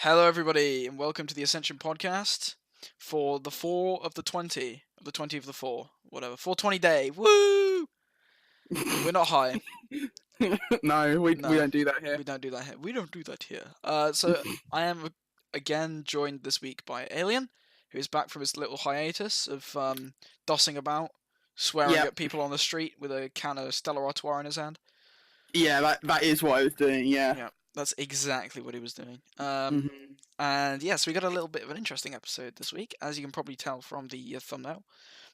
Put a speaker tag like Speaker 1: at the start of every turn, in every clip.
Speaker 1: Hello, everybody, and welcome to the Ascension podcast for the 4 of the 20 of the 4, whatever, 420 day. Woo! We're not high.
Speaker 2: No, we
Speaker 1: No,
Speaker 2: don't do that here.
Speaker 1: we don't do that here. We don't do that here. So I am again joined this week by Alien, who is back from his little hiatus of dossing about, swearing
Speaker 2: Yep.
Speaker 1: at people on the street with a can of Stella Artois in his hand.
Speaker 2: Yeah, that is what I was doing. Yeah.
Speaker 1: Yeah, that's exactly what he was doing.
Speaker 2: Mhm.
Speaker 1: And yes, we got a little bit of an interesting episode this week, as you can probably tell from the thumbnail.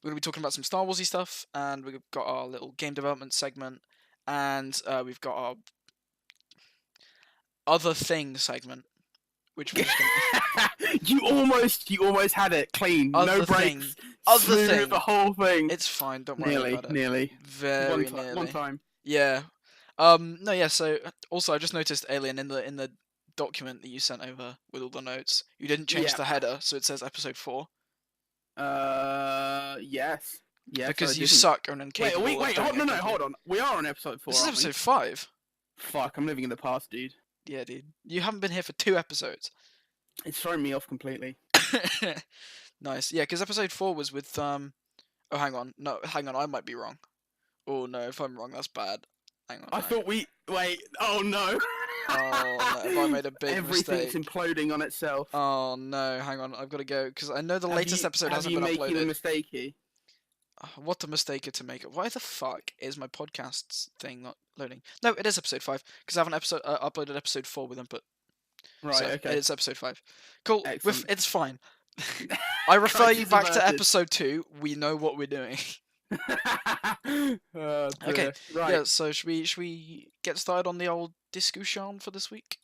Speaker 1: We're going to be talking about some Star Warsy stuff, and we've got our little game development segment, and we've got our other thing segment, which we're just going
Speaker 2: you almost had it clean.
Speaker 1: Other
Speaker 2: No
Speaker 1: thing.
Speaker 2: breaks.
Speaker 1: Other
Speaker 2: Smooth
Speaker 1: thing.
Speaker 2: the whole thing.
Speaker 1: It's fine, don't worry about it.
Speaker 2: Nearly.
Speaker 1: Very nearly.
Speaker 2: One time.
Speaker 1: Yeah. No, yeah. So also, I just noticed, Alien, in the document that you sent over with all the notes, you didn't change
Speaker 2: Yeah.
Speaker 1: the header, so it says episode 4.
Speaker 2: Yes. Yes.
Speaker 1: Because
Speaker 2: I
Speaker 1: you
Speaker 2: didn't.
Speaker 1: suck and incapable.
Speaker 2: Wait.
Speaker 1: of doing it
Speaker 2: Hold on. We are on episode 4.
Speaker 1: This is
Speaker 2: aren't we?
Speaker 1: episode 5.
Speaker 2: Fuck, I'm living in the past, dude.
Speaker 1: Yeah, dude. You haven't been here for 2 episodes.
Speaker 2: It's throwing me off completely.
Speaker 1: Nice. Yeah, because episode 4 was with Oh, hang on. No, hang on. I might be wrong. Oh no, if I'm wrong, that's bad. Hang on.
Speaker 2: I thought we wait. Oh no.
Speaker 1: Oh no, if I made a big
Speaker 2: Everything's
Speaker 1: mistake.
Speaker 2: imploding on itself.
Speaker 1: Oh no, hang on. I've got to go because I know the latest episode hasn't been
Speaker 2: uploaded. Have you making a mistakey?
Speaker 1: What a mistake to make it. Why the fuck is my podcasts thing not loading? No, it is episode 5 because I haven't uploaded episode 4 with input.
Speaker 2: Right.
Speaker 1: So
Speaker 2: Okay.
Speaker 1: It's episode 5. Cool.
Speaker 2: Excellent.
Speaker 1: It's fine. I refer you back to
Speaker 2: averted.
Speaker 1: episode 2. We know what we're doing. Okay.
Speaker 2: Right.
Speaker 1: Yeah. So should we get started on the old discussion for this week?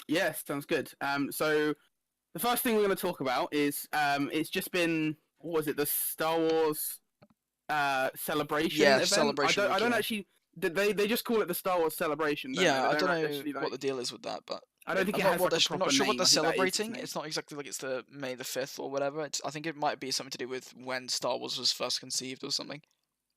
Speaker 2: Yes, sounds good. So the first thing we're going to talk about is it's just been, what was it, the Star Wars celebration
Speaker 1: Yeah,
Speaker 2: event?
Speaker 1: celebration
Speaker 2: I don't
Speaker 1: week,
Speaker 2: actually. They just call it the Star Wars celebration.
Speaker 1: Yeah, I don't
Speaker 2: actually,
Speaker 1: know what the deal is with that, but
Speaker 2: I don't think
Speaker 1: I'm
Speaker 2: it
Speaker 1: not,
Speaker 2: has
Speaker 1: what
Speaker 2: like a
Speaker 1: they're, I'm
Speaker 2: proper
Speaker 1: not sure what
Speaker 2: name.
Speaker 1: they're
Speaker 2: I think that is its
Speaker 1: celebrating.
Speaker 2: name.
Speaker 1: It's not exactly like it's the May the 5th or whatever. I think it might be something to do with when Star Wars was first conceived or something.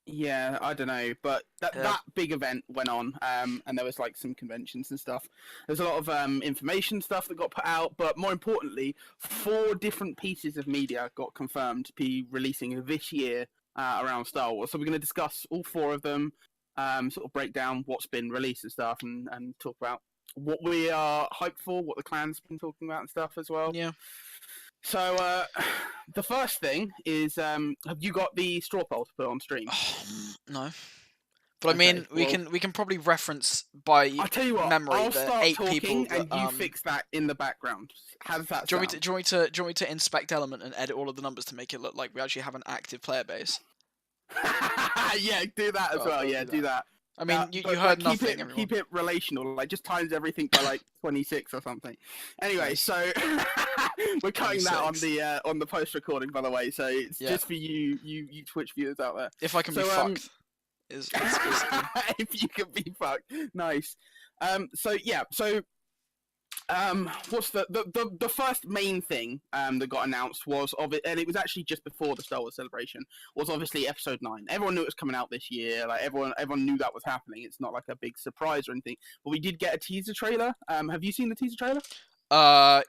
Speaker 2: Yeah, I don't know, but
Speaker 1: Yeah.
Speaker 2: that big event went on, and there was like some conventions and stuff. There's a lot of information stuff that got put out, but more importantly, 4 different pieces of media got confirmed to be releasing this year around Star Wars. So we're going to discuss all 4 of them, sort of break down what's been released and stuff, and talk about what we are hyped for, what the clan's been talking about and stuff as well.
Speaker 1: Yeah.
Speaker 2: So the first thing is, have you got the straw poll to put on stream?
Speaker 1: No. But I mean, we can probably reference by
Speaker 2: I'll tell you what,
Speaker 1: memory
Speaker 2: I'll
Speaker 1: the
Speaker 2: start
Speaker 1: 8
Speaker 2: talking
Speaker 1: people that,
Speaker 2: and you fix that in the background. How does that
Speaker 1: do you
Speaker 2: sound?
Speaker 1: want me to inspect element and edit all of the numbers to make it look like we actually have an active player base?
Speaker 2: Yeah, do that as
Speaker 1: Oh,
Speaker 2: well.
Speaker 1: I'll
Speaker 2: Yeah, do that.
Speaker 1: I mean, you
Speaker 2: But,
Speaker 1: heard
Speaker 2: keep
Speaker 1: nothing,
Speaker 2: it,
Speaker 1: everyone.
Speaker 2: keep it relational. Like, just times everything by like 26 or something. Anyway, so we're cutting that on the post recording, by the way. So it's just for you Twitch viewers out there.
Speaker 1: If I can be fucked, is basically.
Speaker 2: If you can be fucked, nice. What's the first main thing that got announced was of it, and it was actually just before the Star Wars celebration, was obviously Episode 9. Everyone knew it was coming out this year. Like everyone knew that was happening. It's not like a big surprise or anything. But we did get a teaser trailer. Have you seen the teaser trailer?
Speaker 1: I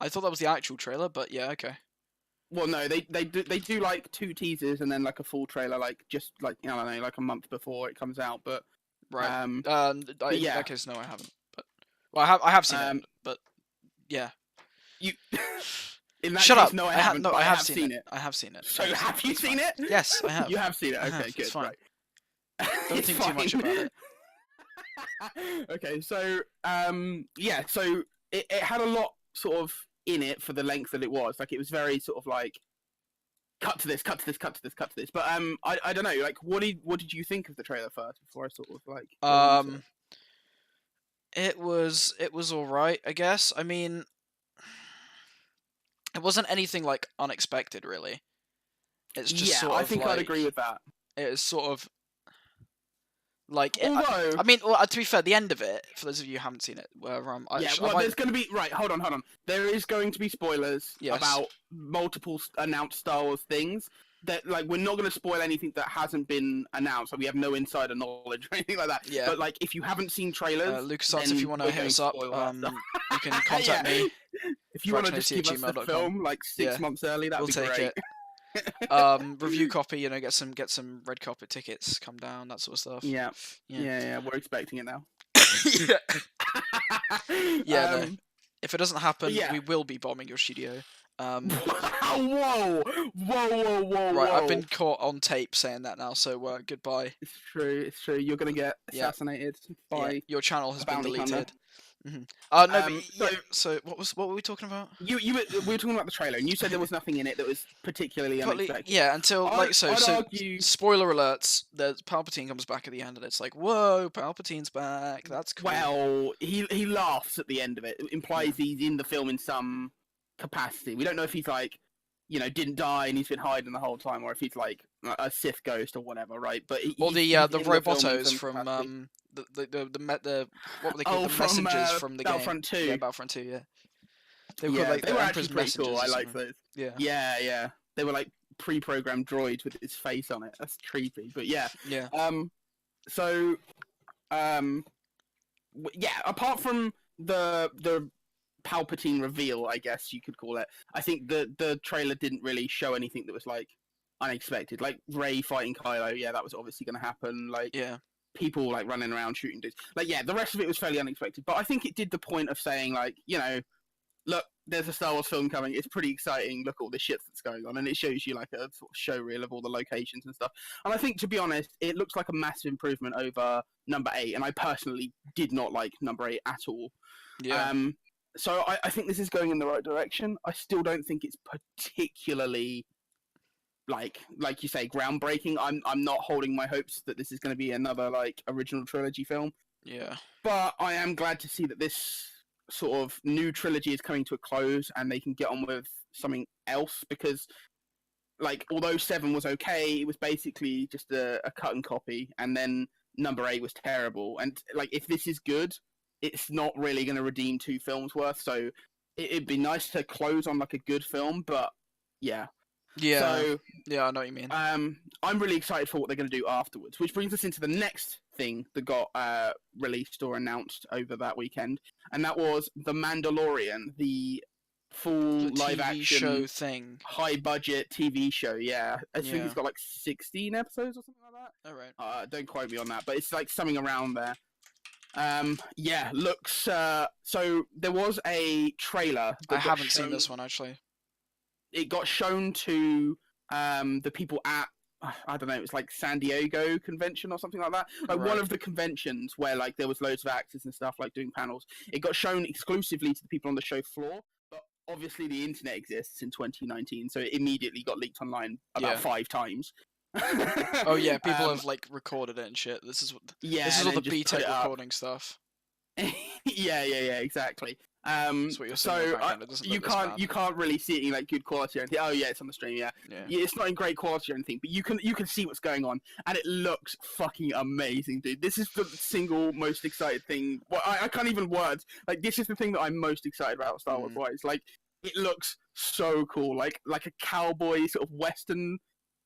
Speaker 1: thought that was the actual trailer, but yeah, okay.
Speaker 2: Well, no, they do like 2 teasers and then like a full trailer, like just like I don't know, like a month before it comes out. But
Speaker 1: right,
Speaker 2: in
Speaker 1: that case, no, I haven't. But well, I have seen it, but yeah.
Speaker 2: You. In that
Speaker 1: Shut
Speaker 2: case,
Speaker 1: up!
Speaker 2: No, I haven't.
Speaker 1: I have seen it. I have seen it.
Speaker 2: So have you seen it?
Speaker 1: Yes, I have.
Speaker 2: You have seen it. Okay,
Speaker 1: good.
Speaker 2: It's fine. Right.
Speaker 1: Don't think too much about it.
Speaker 2: Okay, so so it had a lot sort of in it for the length that it was. Like it was very sort of like cut to this, cut to this, cut to this, cut to this. But I don't know. Like, what did you think of the trailer first before I sort of like?
Speaker 1: It was all right, I guess. I mean, it wasn't anything like unexpected, really. It's just sort of
Speaker 2: I think
Speaker 1: like,
Speaker 2: I'd agree with that.
Speaker 1: It was sort of Like,
Speaker 2: Although,
Speaker 1: I mean, well, to be fair, the end of it, for those of you who haven't seen it, where
Speaker 2: there's going to be Hold on. There is going to be spoilers
Speaker 1: Yes.
Speaker 2: about multiple announced Star Wars things. That like we're not going to spoil anything that hasn't been announced. So we have no insider knowledge or anything like that.
Speaker 1: Yeah.
Speaker 2: But like, if you haven't seen trailers,
Speaker 1: LucasArts, if you want to hit us up, you can contact me.
Speaker 2: If you want to just give us the film like 6 months early, that'd be great.
Speaker 1: Review copy, you know, get some red carpet tickets, come down, that sort of stuff.
Speaker 2: Yeah. We're expecting it now.
Speaker 1: No. If it doesn't happen, we will be bombing your studio.
Speaker 2: Whoa!
Speaker 1: Right, I've been caught on tape saying that now, so goodbye.
Speaker 2: It's true. You're gonna get assassinated by
Speaker 1: your channel has been deleted. So what were we talking about?
Speaker 2: We were talking about the trailer, and you said there was nothing in it that was particularly unexpected.
Speaker 1: Yeah, until spoiler alerts. The Palpatine comes back at the end, and it's like, whoa, Palpatine's back. That's cool.
Speaker 2: Well, he laughs at the end of it. It implies he's in the film in some capacity. We don't know if he's like, you know, didn't die and he's been hiding the whole time, or if he's like a Sith ghost or whatever, right? But
Speaker 1: the Robotos from the what were they called? The messengers from the
Speaker 2: Battlefront
Speaker 1: game.
Speaker 2: 2.
Speaker 1: Yeah, Battlefront 2. Yeah.
Speaker 2: They were actually pretty cool. I like those. Yeah. They were like pre-programmed droids with his face on it. That's creepy, but yeah. Apart from the Palpatine reveal, I guess you could call it, I think the trailer didn't really show anything that was like unexpected. Like Rey fighting Kylo, that was obviously going to happen. Like people like running around shooting dudes. Like the rest of it was fairly unexpected. But I think it did the point of saying like, you know, look, there's a Star Wars film coming. It's pretty exciting. Look at all this shit that's going on, and it shows you like a sort of show reel of all the locations and stuff. And I think, to be honest, it looks like a massive improvement over number 8. And I personally did not like number 8 at all. Yeah. So I think this is going in the right direction. I still don't think it's particularly like you say, groundbreaking. I'm not holding my hopes that this is going to be another like original trilogy film. Yeah. But I am glad to see that this sort of new trilogy is coming to a close and they can get on with something else, because like although 7 was okay, it was basically just a cut and copy, and then number 8 was terrible. And like if this is good, it's not really going to redeem 2 films worth, so it'd be nice to close on like a good film, but yeah. So,
Speaker 1: I know what you mean.
Speaker 2: I'm really excited for what they're going to do afterwards, which brings us into the next thing that got released or announced over that weekend, and that was The Mandalorian, the full live-action
Speaker 1: show thing,
Speaker 2: high-budget TV show. I think it's got like 16 episodes or something like that.
Speaker 1: All right.
Speaker 2: Don't quote me on that, but it's like something around there. Looks so there was a trailer.
Speaker 1: I haven't seen this one actually.
Speaker 2: It got shown to the people at I don't know, it was like San Diego convention or something like that. Like one of the conventions where like there was loads of actors and stuff like doing panels. It got shown exclusively to the people on the show floor, but obviously the internet exists in 2019, so it immediately got leaked online about 5 times.
Speaker 1: Oh yeah, people have like recorded it and shit. This is all the B-Tech recording stuff.
Speaker 2: Exactly. So you can't really see it in like good quality or anything. Oh yeah, it's on the stream. Yeah, it's not in great quality or anything, but you can see what's going on, and it looks fucking amazing, dude. This is the single most excited thing. Well, I can't even words. Like this is the thing that I'm most excited about Star Wars wise. Like it looks so cool. Like a cowboy sort of western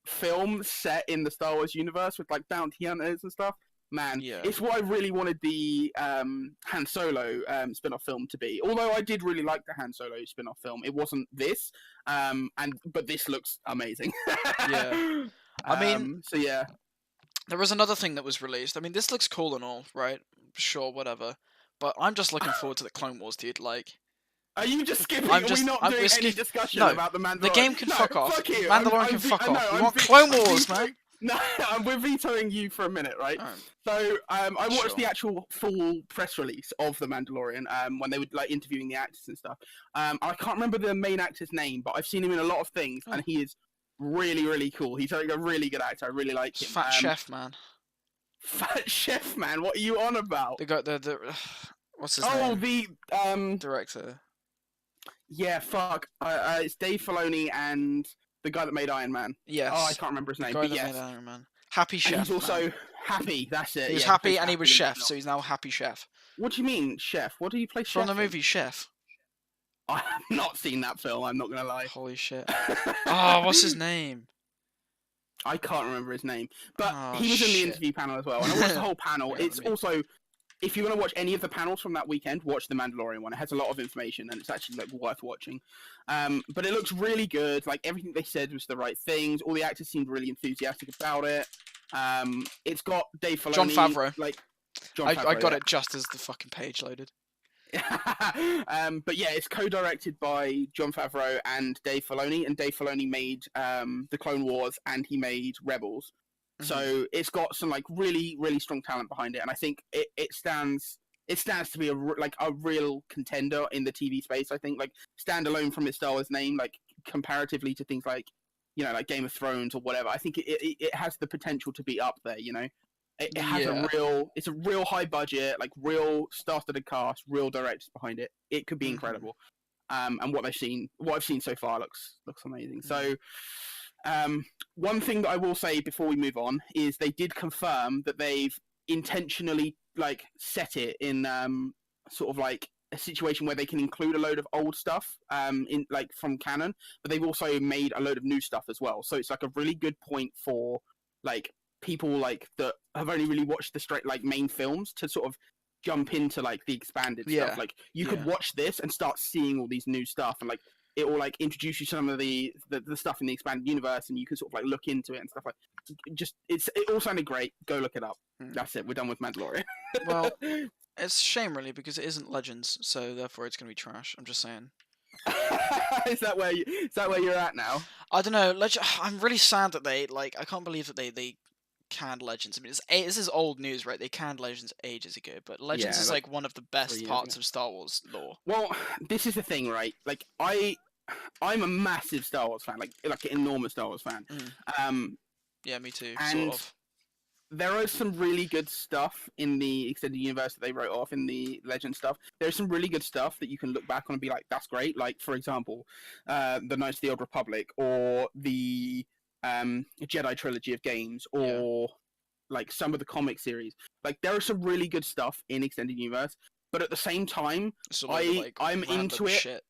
Speaker 2: film set in the Star Wars universe with like bounty hunters and stuff. Man, it's what I really wanted the Han Solo spin-off film to be. Although I did really like the Han Solo spin-off film, it wasn't this. But this looks amazing.
Speaker 1: I mean, there was another thing that was released. I mean, this looks cool and all, right? Sure, whatever. But I'm just looking forward to the Clone Wars, dude. Like,
Speaker 2: are you just skipping? Are we not doing any discussion about the Mandalorian?
Speaker 1: The game can fuck off.
Speaker 2: Fuck you.
Speaker 1: Mandalorian can fuck off. We want Clone Wars, man.
Speaker 2: No, we're vetoing you for a minute, right? So, I watched the actual full press release of The Mandalorian when they were like interviewing the actors and stuff. I can't remember the main actor's name, but I've seen him in a lot of things, and he is really, really cool. He's like a really good actor. I really like him.
Speaker 1: Fat Chef Man.
Speaker 2: Fat Chef Man. What are you on about?
Speaker 1: They got the what's his name?
Speaker 2: Oh, the
Speaker 1: director.
Speaker 2: Yeah, fuck. It's Dave Filoni and the guy that made Iron Man.
Speaker 1: Yes.
Speaker 2: Oh, I can't remember his name. But yes.
Speaker 1: Iron Man. Happy Chef.
Speaker 2: And he's also Happy, that's it.
Speaker 1: He was
Speaker 2: Yeah, he plays
Speaker 1: Happy, and he was
Speaker 2: Happy in the
Speaker 1: Chef,
Speaker 2: film.
Speaker 1: so he's now Happy Chef
Speaker 2: What do you mean, Chef? What do you play
Speaker 1: from
Speaker 2: Chef
Speaker 1: the
Speaker 2: in?
Speaker 1: movie Chef.
Speaker 2: I have not seen that film. I'm not gonna lie.
Speaker 1: Holy shit! Oh, what's his name?
Speaker 2: I can't remember his name, but
Speaker 1: Oh
Speaker 2: he was in the
Speaker 1: shit!
Speaker 2: interview panel as well, and I watched the whole panel.
Speaker 1: Hang on,
Speaker 2: It's
Speaker 1: let me-
Speaker 2: also, if you're gonna watch any of the panels from that weekend, watch the Mandalorian one. It has a lot of information, and it's actually like worth watching. But it looks really good. Like everything they said was the right things. All the actors seemed really enthusiastic about it. It's got Dave Filoni,
Speaker 1: John Favreau.
Speaker 2: like John
Speaker 1: I
Speaker 2: Favreau.
Speaker 1: got
Speaker 2: Yeah.
Speaker 1: it just as the fucking page loaded.
Speaker 2: But yeah, it's co-directed by John Favreau and Dave Filoni, and Dave Filoni made the Clone Wars and he made Rebels. So it's got some like really, really strong talent behind it, and I think it stands to be a real contender in the TV space. I think like standalone from its Star Wars name, like comparatively to things like like Game of Thrones or whatever. I think it has the potential to be up there. It has it's a real high budget, like real star-studded cast, real directors behind it. It could be incredible. And what I've seen so far looks amazing. So, one thing that I will say before we move on is they did confirm that they've intentionally like set it in sort of like a situation where they can include a load of old stuff in like from canon, but they've also made a load of new stuff as well. So it's like a really good point for like people like that have only really watched the straight like main films to sort of jump into like the expanded stuff. Like you could watch this and start seeing all these new stuff, and like it will like introduce you to some of the stuff in the expanded universe, and you can sort of like look into it and stuff like. It all sounded great. Go look it up. That's it. We're done with Mandalorian.
Speaker 1: Well, it's a shame really because it isn't Legends, so therefore it's gonna be trash. I'm just saying.
Speaker 2: Is that where you're at now?
Speaker 1: I don't know. I'm really sad that they like. I can't believe that they canned Legends. I mean, this is old news, right? They canned Legends ages ago, but Legends is like one of the best parts of Star Wars lore.
Speaker 2: Well, this is the thing, right? Like I'm a massive Star Wars fan, like an enormous Star Wars fan.
Speaker 1: Yeah, me too.
Speaker 2: And
Speaker 1: sort of.
Speaker 2: There is some really good stuff in the extended universe that they wrote off in the Legend stuff. There's some really good stuff that you can look back on and be like, that's great. Like, for example, the Knights of the Old Republic, or the Jedi trilogy of games, or like some of the comic series. Like, there is some really good stuff in extended universe, but at the same time, I'm into it.
Speaker 1: Shit.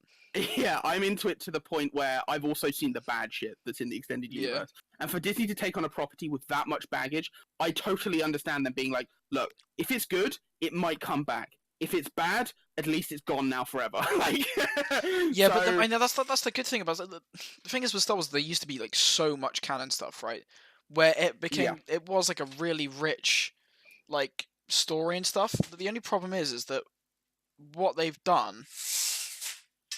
Speaker 2: Yeah, I'm into it to the point where I've also seen the bad shit that's in the extended universe. And for Disney to take on a property with that much baggage, I totally understand them being like, look, if it's good, it might come back. If it's bad, at least it's gone now forever. Like,
Speaker 1: yeah, but I know that's the good thing about it. The thing is with Star Wars, there used to be like so much canon stuff, right? Where it became, it was like a really rich, like story and stuff. But the only problem is that what they've done.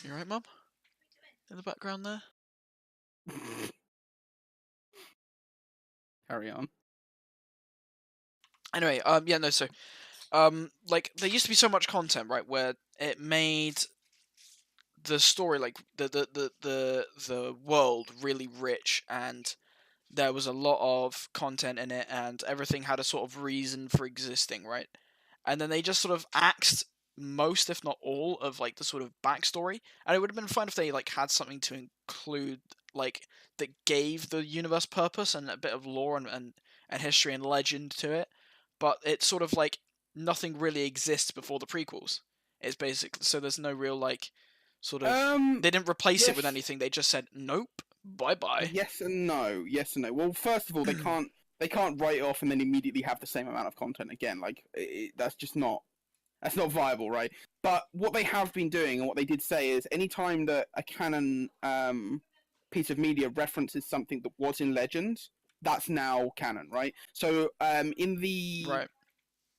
Speaker 1: You right, Mum? In the background there?
Speaker 2: Carry on.
Speaker 1: Anyway, like there used to be so much content, right, where it made the story, like the world really rich, and there was a lot of content in it, and everything had a sort of reason for existing, right? And then they just sort of axed most, if not all, of like the sort of backstory, and it would have been fun if they like had something to include, like that gave the universe purpose and a bit of lore and history and legend to it. But it's sort of like nothing really exists before the prequels. It's basically, so there's no real like sort of they didn't replace it with anything. They just said nope, bye bye.
Speaker 2: Yes and no. Well, first of all, they can't write it off and then immediately have the same amount of content again. Like that's just not. That's not viable, right? But what they have been doing, and what they did say, is anytime that a canon piece of media references something that was in Legends, that's now canon, right? So in the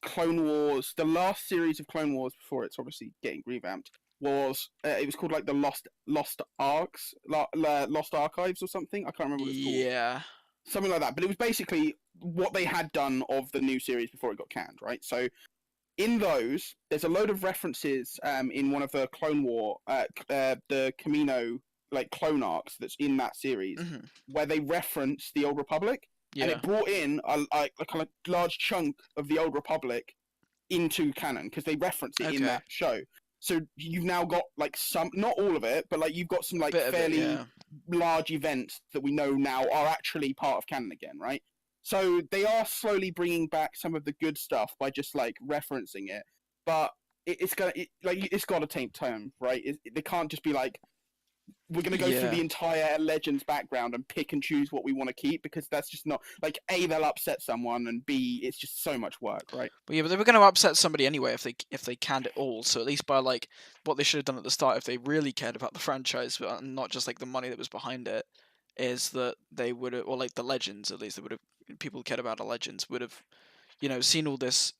Speaker 2: Clone Wars, the last series of Clone Wars before it's obviously getting revamped, was it was called like the Lost Arcs, Lost Archives or something. I can't remember what it's called.
Speaker 1: Yeah.
Speaker 2: Something like that. But it was basically what they had done of the new series before it got canned, right? So in those, there's a load of references in one of the Clone War, the Camino like clone arcs that's in that series, where they reference the Old Republic, and it brought in a kind of large chunk of the Old Republic into canon because they reference it in that show. So you've now got like some, not all of it, but like you've got some like fairly large events that we know now are actually part of canon again, right? So they are slowly bringing back some of the good stuff by just like referencing it, but it's got to take time, right? They can't just be like, we're going to go through
Speaker 1: Yeah.
Speaker 2: the entire Legends background and pick and choose what we want to keep, because that's just not like, A, they'll upset someone, and B, it's just so much work, right?
Speaker 1: But yeah, but they were going to upset somebody anyway if they canned it all. So at least by like what they should have done at the start, if they really cared about the franchise and not just like the money that was behind it, is that they would have, or like the Legends at least, they would have, people who cared about the Legends would have, seen all this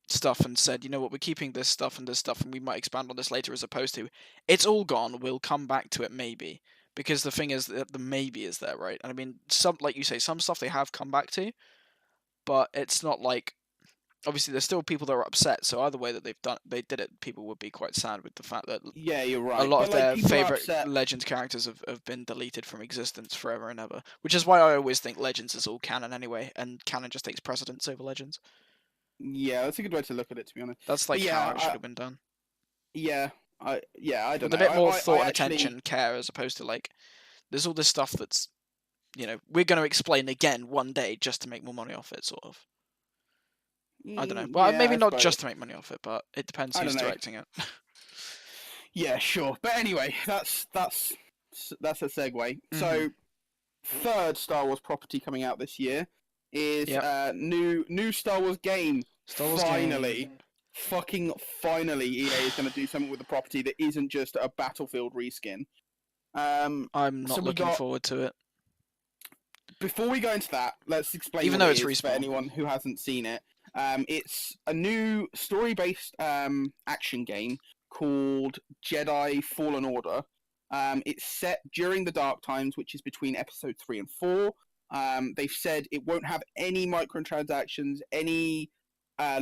Speaker 1: stuff and said, you know what, we're keeping this stuff and we might expand on this later, as opposed to, it's all gone, we'll come back to it maybe. Because the thing is that the maybe is there, right? And I mean, some, like you say, some stuff they have come back to, but it's not like, obviously there's still people that are upset. So either way that they did it, people would be quite sad with the fact that
Speaker 2: Yeah, you're
Speaker 1: a
Speaker 2: right.
Speaker 1: lot of
Speaker 2: But like,
Speaker 1: their
Speaker 2: people are
Speaker 1: favorite
Speaker 2: upset.
Speaker 1: Legends characters have been deleted from existence forever and ever. Which is why I always think Legends is all canon anyway, and canon just takes precedence over Legends.
Speaker 2: Yeah, that's a good way to look at it, to be honest.
Speaker 1: That's
Speaker 2: But
Speaker 1: like how
Speaker 2: yeah,
Speaker 1: it should have been done.
Speaker 2: I don't
Speaker 1: With
Speaker 2: know.
Speaker 1: a bit more
Speaker 2: I
Speaker 1: thought and
Speaker 2: actually,
Speaker 1: attention, care, as opposed to like, there's all this stuff that's, we're going to explain again one day just to make more money off it, sort of. I don't know. Well,
Speaker 2: yeah,
Speaker 1: maybe
Speaker 2: I
Speaker 1: not
Speaker 2: suppose.
Speaker 1: just to make money off it, but it depends
Speaker 2: I
Speaker 1: who's
Speaker 2: don't know.
Speaker 1: directing it.
Speaker 2: Yeah, sure. But anyway, that's a segue.
Speaker 1: Mm-hmm.
Speaker 2: So, third Star Wars property coming out this year is
Speaker 1: Yep.
Speaker 2: new Star Wars game.
Speaker 1: Star Wars
Speaker 2: Finally,
Speaker 1: game.
Speaker 2: fucking finally, EA is going to do something with the property that isn't just a Battlefield reskin.
Speaker 1: I'm
Speaker 2: So
Speaker 1: not
Speaker 2: we
Speaker 1: looking
Speaker 2: got.
Speaker 1: forward to it.
Speaker 2: Before we go into that, let's explain
Speaker 1: Even
Speaker 2: what
Speaker 1: though
Speaker 2: it
Speaker 1: it's
Speaker 2: is for
Speaker 1: Respawn.
Speaker 2: anyone who hasn't seen it. It's a new story-based action game called Jedi Fallen Order. It's set during the Dark Times, which is between episode 3 and 4. They've said it won't have any microtransactions, any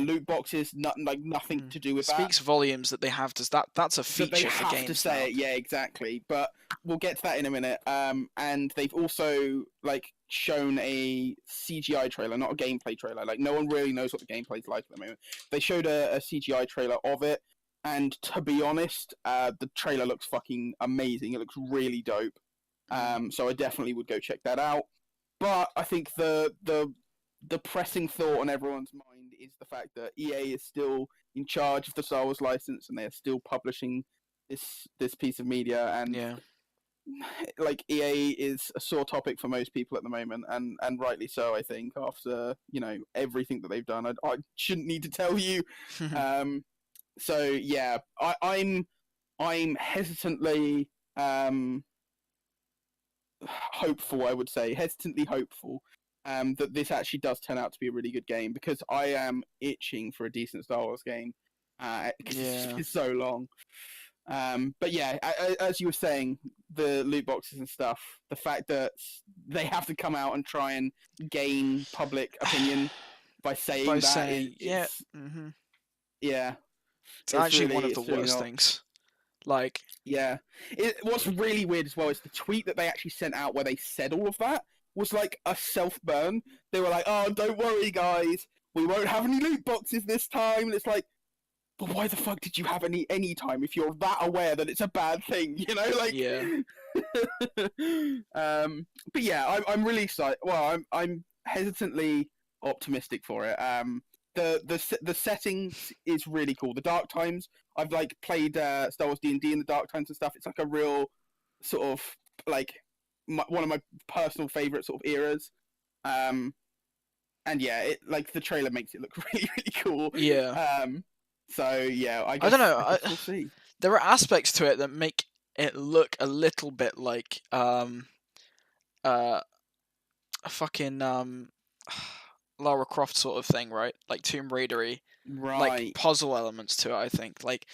Speaker 2: loot boxes, nothing to do with that.
Speaker 1: Speaks volumes that they have to. That's a
Speaker 2: That they
Speaker 1: feature for
Speaker 2: have to
Speaker 1: games
Speaker 2: say
Speaker 1: now.
Speaker 2: it, yeah, exactly. But we'll get to that in a minute. And they've also like shown a CGI trailer, not a gameplay trailer. Like, no one really knows what the gameplay's like at the moment. They showed a CGI trailer of it, and to be honest, the trailer looks fucking amazing. It looks really dope. So I definitely would go check that out. But I think the pressing thought on everyone's mind is the fact that EA is still in charge of the Star Wars license, and they are still publishing this piece of media. And
Speaker 1: Yeah.
Speaker 2: like, EA is a sore topic for most people at the moment, and rightly so. I think after everything that they've done, I shouldn't need to tell you. So yeah, I'm hesitantly hopeful. I would say hesitantly hopeful that this actually does turn out to be a really good game, because I am itching for a decent Star Wars game because it's been so long. But yeah, as you were saying, the loot boxes and stuff, the fact that they have to come out and try and gain public opinion by saying
Speaker 1: yeah.
Speaker 2: Yeah,
Speaker 1: It's actually one of the
Speaker 2: it's really
Speaker 1: worst
Speaker 2: not.
Speaker 1: things. Like,
Speaker 2: Yeah, what's really weird as well is the tweet that they actually sent out where they said all of that was like a self-burn. They were like, "Oh, don't worry, guys, we won't have any loot boxes this time." And it's like, but why the fuck did you have any time if you're that aware that it's a bad thing? Like.
Speaker 1: yeah.
Speaker 2: But yeah, I'm really excited. Well, I'm hesitantly optimistic for it. The settings is really cool. The Dark Times. I've like played Star Wars D&D in the Dark Times and stuff. It's like a real sort of like one of my personal favorite sort of eras. And yeah, it like the trailer makes it look really cool.
Speaker 1: Yeah.
Speaker 2: So yeah,
Speaker 1: I don't know.
Speaker 2: I guess we'll see.
Speaker 1: There are aspects to it that make it look a little bit like a fucking Lara Croft sort of thing, right? Like Tomb Raidery, like
Speaker 2: Right.
Speaker 1: puzzle elements to it. I think like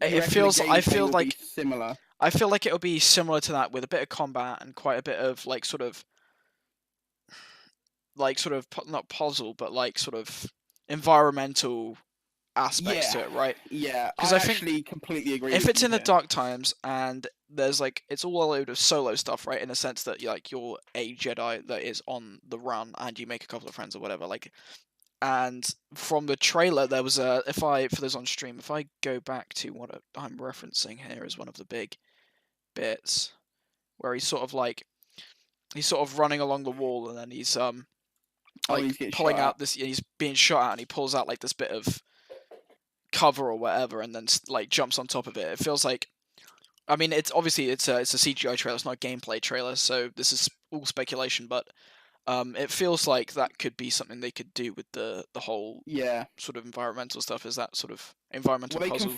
Speaker 2: You
Speaker 1: it
Speaker 2: reckon the
Speaker 1: feels. I
Speaker 2: gameplay
Speaker 1: feel
Speaker 2: will
Speaker 1: like
Speaker 2: be similar?
Speaker 1: I feel like it'll be similar to that, with a bit of combat and quite a bit of like sort of not puzzle, but like sort of environmental aspects to it, right?
Speaker 2: Yeah,
Speaker 1: Because
Speaker 2: I
Speaker 1: I think
Speaker 2: actually completely agree
Speaker 1: if
Speaker 2: with
Speaker 1: it's
Speaker 2: you
Speaker 1: in the
Speaker 2: here.
Speaker 1: Dark Times and there's like, it's all a load of solo stuff, right? In a sense that you're a Jedi that is on the run and you make a couple of friends or whatever, like. And from the trailer, there was for those on stream, if I go back to what I'm referencing here as one of the big bits, where he's sort of running along the wall, and then
Speaker 2: Oh,
Speaker 1: like
Speaker 2: he's getting
Speaker 1: pulling
Speaker 2: shot
Speaker 1: out
Speaker 2: at.
Speaker 1: this. He's being shot at, and he pulls out like this bit of cover or whatever, and then like jumps on top of it. It feels like, I mean, it's obviously it's a CGI trailer, it's not a gameplay trailer, so this is all speculation. But it feels like that could be something they could do with the whole
Speaker 2: Yeah.
Speaker 1: sort of environmental stuff. Is that sort of
Speaker 2: Well,
Speaker 1: environmental puzzle?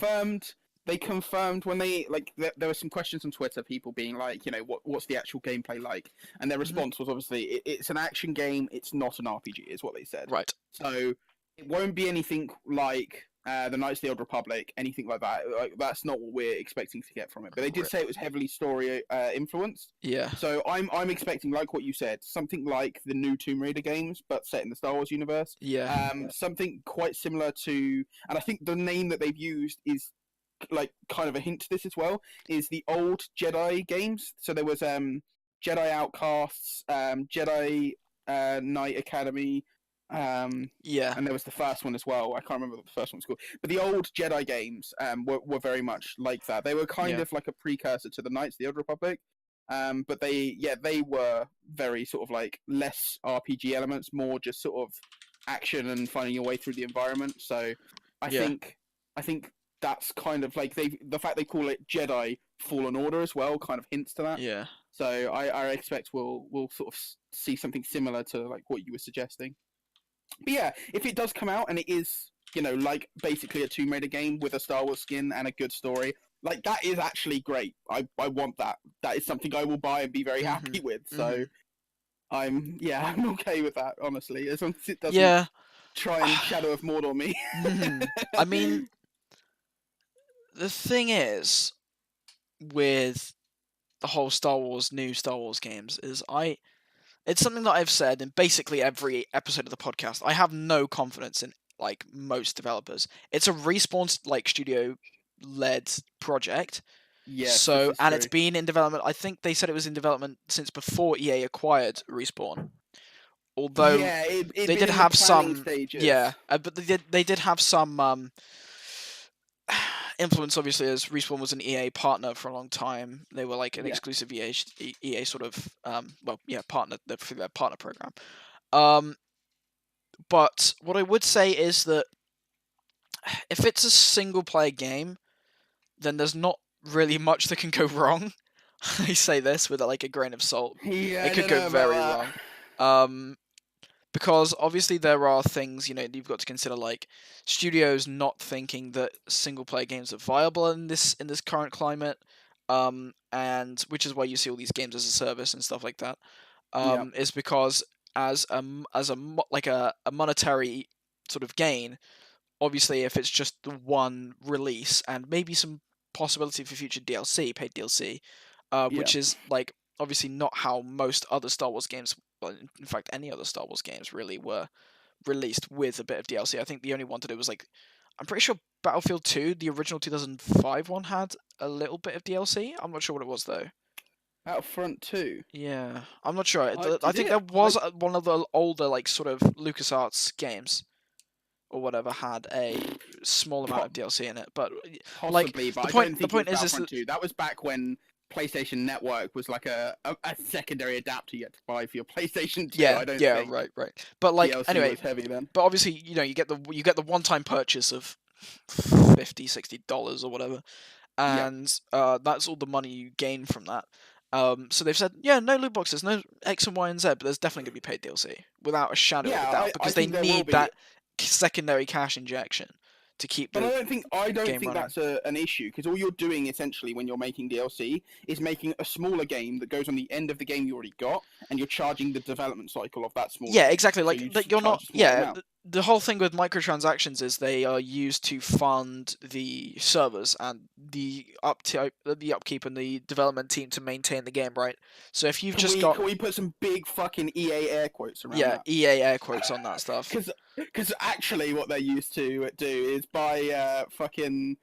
Speaker 2: they confirmed when they like there were some questions on Twitter, people being like, what's the actual gameplay like, and their
Speaker 1: Hmm.
Speaker 2: response was obviously it's an action game, it's not an RPG, is what they said.
Speaker 1: Right.
Speaker 2: So it won't be anything like the Knights of the Old Republic, anything like that. Like, that's not what we're expecting to get from it. But they did say it was heavily story influenced.
Speaker 1: Yeah.
Speaker 2: So I'm expecting, like what you said, something like the new Tomb Raider games, but set in the Star Wars universe.
Speaker 1: Yeah.
Speaker 2: Something quite similar to, and I think the name that they've used is like kind of a hint to this as well, is the old Jedi games. So there was Jedi Outcasts, Jedi Knight Academy,
Speaker 1: Yeah.
Speaker 2: and there was the first one as well. I can't remember what the first one's called, but the old Jedi games were very much like that. They were kind
Speaker 1: Yeah.
Speaker 2: of like a precursor to the Knights of the Old Republic. But they were very sort of like less RPG elements, more just sort of action and finding your way through the environment. So I
Speaker 1: Yeah.
Speaker 2: think that's kind of like the fact they call it Jedi Fallen Order as well kind of hints to that.
Speaker 1: Yeah.
Speaker 2: So I expect we'll sort of see something similar to like what you were suggesting. But yeah, if it does come out and it is, like basically a Tomb Raider game with a Star Wars skin and a good story, like that is actually great. I want that. That is something I will buy and be very happy with. So I'm okay with that, honestly, as long as it doesn't
Speaker 1: Yeah.
Speaker 2: try and Shadow of Mordor me.
Speaker 1: I mean, the thing is with the whole new Star Wars games is it's something that I've said in basically every episode of the podcast. I have no confidence in like most developers. It's a Respawn like studio led project.
Speaker 2: Yes, this
Speaker 1: So,
Speaker 2: is
Speaker 1: and
Speaker 2: true.
Speaker 1: it's been in development. I think they said it was in development since before EA acquired Respawn. Although
Speaker 2: Yeah, it'd
Speaker 1: they
Speaker 2: been
Speaker 1: did
Speaker 2: in the
Speaker 1: have
Speaker 2: planning
Speaker 1: some,
Speaker 2: stages.
Speaker 1: yeah, but they did have some influence. Obviously, as Respawn was an EA partner for a long time, they were like an
Speaker 2: Yeah.
Speaker 1: exclusive EA sort of partner for their partner program. But what I would say is that if it's a single player game, then there's not really much that can go wrong. I say this with like a grain of salt.
Speaker 2: Yeah,
Speaker 1: It
Speaker 2: I
Speaker 1: could
Speaker 2: don't
Speaker 1: go
Speaker 2: know
Speaker 1: very
Speaker 2: about
Speaker 1: wrong. Because obviously there are things, you've got to consider, like studios not thinking that single player games are viable in this current climate, and which is why you see all these games as a service and stuff like that.
Speaker 2: Yeah.
Speaker 1: Is because like a monetary sort of gain, obviously if it's just the one release and maybe some possibility for future DLC, paid DLC,
Speaker 2: Yeah.
Speaker 1: which is like obviously not how most other Star Wars games, well, in fact any other Star Wars games really were released with a bit of DLC. I think the only one to do was like, I'm pretty sure Battlefield 2, the original 2005 one, had a little bit of DLC. I'm not sure what it was though.
Speaker 2: Outfront 2.
Speaker 1: Yeah, I'm not sure. I
Speaker 2: Did
Speaker 1: think
Speaker 2: it?
Speaker 1: there was one of the older like sort of LucasArts games or whatever had a small amount of DLC in it, but like
Speaker 2: Possibly, but
Speaker 1: the
Speaker 2: I
Speaker 1: point
Speaker 2: don't think
Speaker 1: the point
Speaker 2: it was
Speaker 1: is
Speaker 2: Battlefront
Speaker 1: that
Speaker 2: 2. That was back when PlayStation Network was like a secondary adapter you had to buy for your PlayStation 2. I don't think
Speaker 1: right. But like
Speaker 2: DLC
Speaker 1: anyway,
Speaker 2: was heavy then.
Speaker 1: but obviously you get the one time purchase of $50-$60 or whatever, and that's all the money you gain from that. So they've said, yeah, no loot boxes, no X and Y and Z, but there's definitely gonna be paid DLC without a shadow of a doubt
Speaker 2: I
Speaker 1: because they
Speaker 2: think there will
Speaker 1: need
Speaker 2: be.
Speaker 1: that secondary cash injection to keep
Speaker 2: But
Speaker 1: the
Speaker 2: I don't
Speaker 1: game
Speaker 2: think
Speaker 1: running.
Speaker 2: that's an issue, because all you're doing essentially when you're making DLC is making a smaller game that goes on the end of the game you already got, and you're charging the development cycle of that smaller
Speaker 1: Yeah,
Speaker 2: game.
Speaker 1: exactly.
Speaker 2: So
Speaker 1: Like
Speaker 2: you
Speaker 1: that, you're not.
Speaker 2: charge a smaller
Speaker 1: Yeah,
Speaker 2: amount.
Speaker 1: the whole thing with microtransactions is they are used to fund the servers and the upkeep and the development team to maintain the game, right? So if you've just got
Speaker 2: Can we put some big fucking EA air quotes around that?
Speaker 1: EA air quotes on that stuff.
Speaker 2: Because actually what they're used to do is buy fucking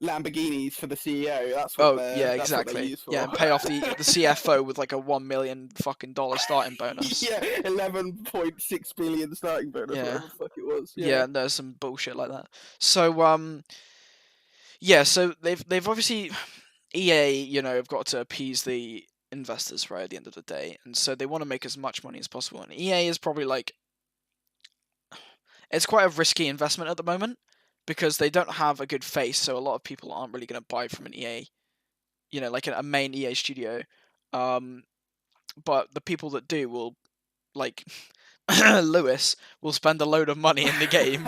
Speaker 2: Lamborghinis for the CEO. That's what they're
Speaker 1: exactly.
Speaker 2: used for.
Speaker 1: Yeah, and pay off the CFO with like a $1 million fucking starting bonus.
Speaker 2: Yeah, 11.6 billion starting bonus,
Speaker 1: Yeah.
Speaker 2: whatever the fuck it was.
Speaker 1: Yeah, and there's some bullshit like that. So yeah, so they've obviously EA, have got to appease the investors right at the end of the day, and so they want to make as much money as possible. And EA is probably like, it's quite a risky investment at the moment because they don't have a good face, so a lot of people aren't really going to buy from an EA, like a main EA studio. Um, but the people that do will, like Lewis, will spend a load of money in the game.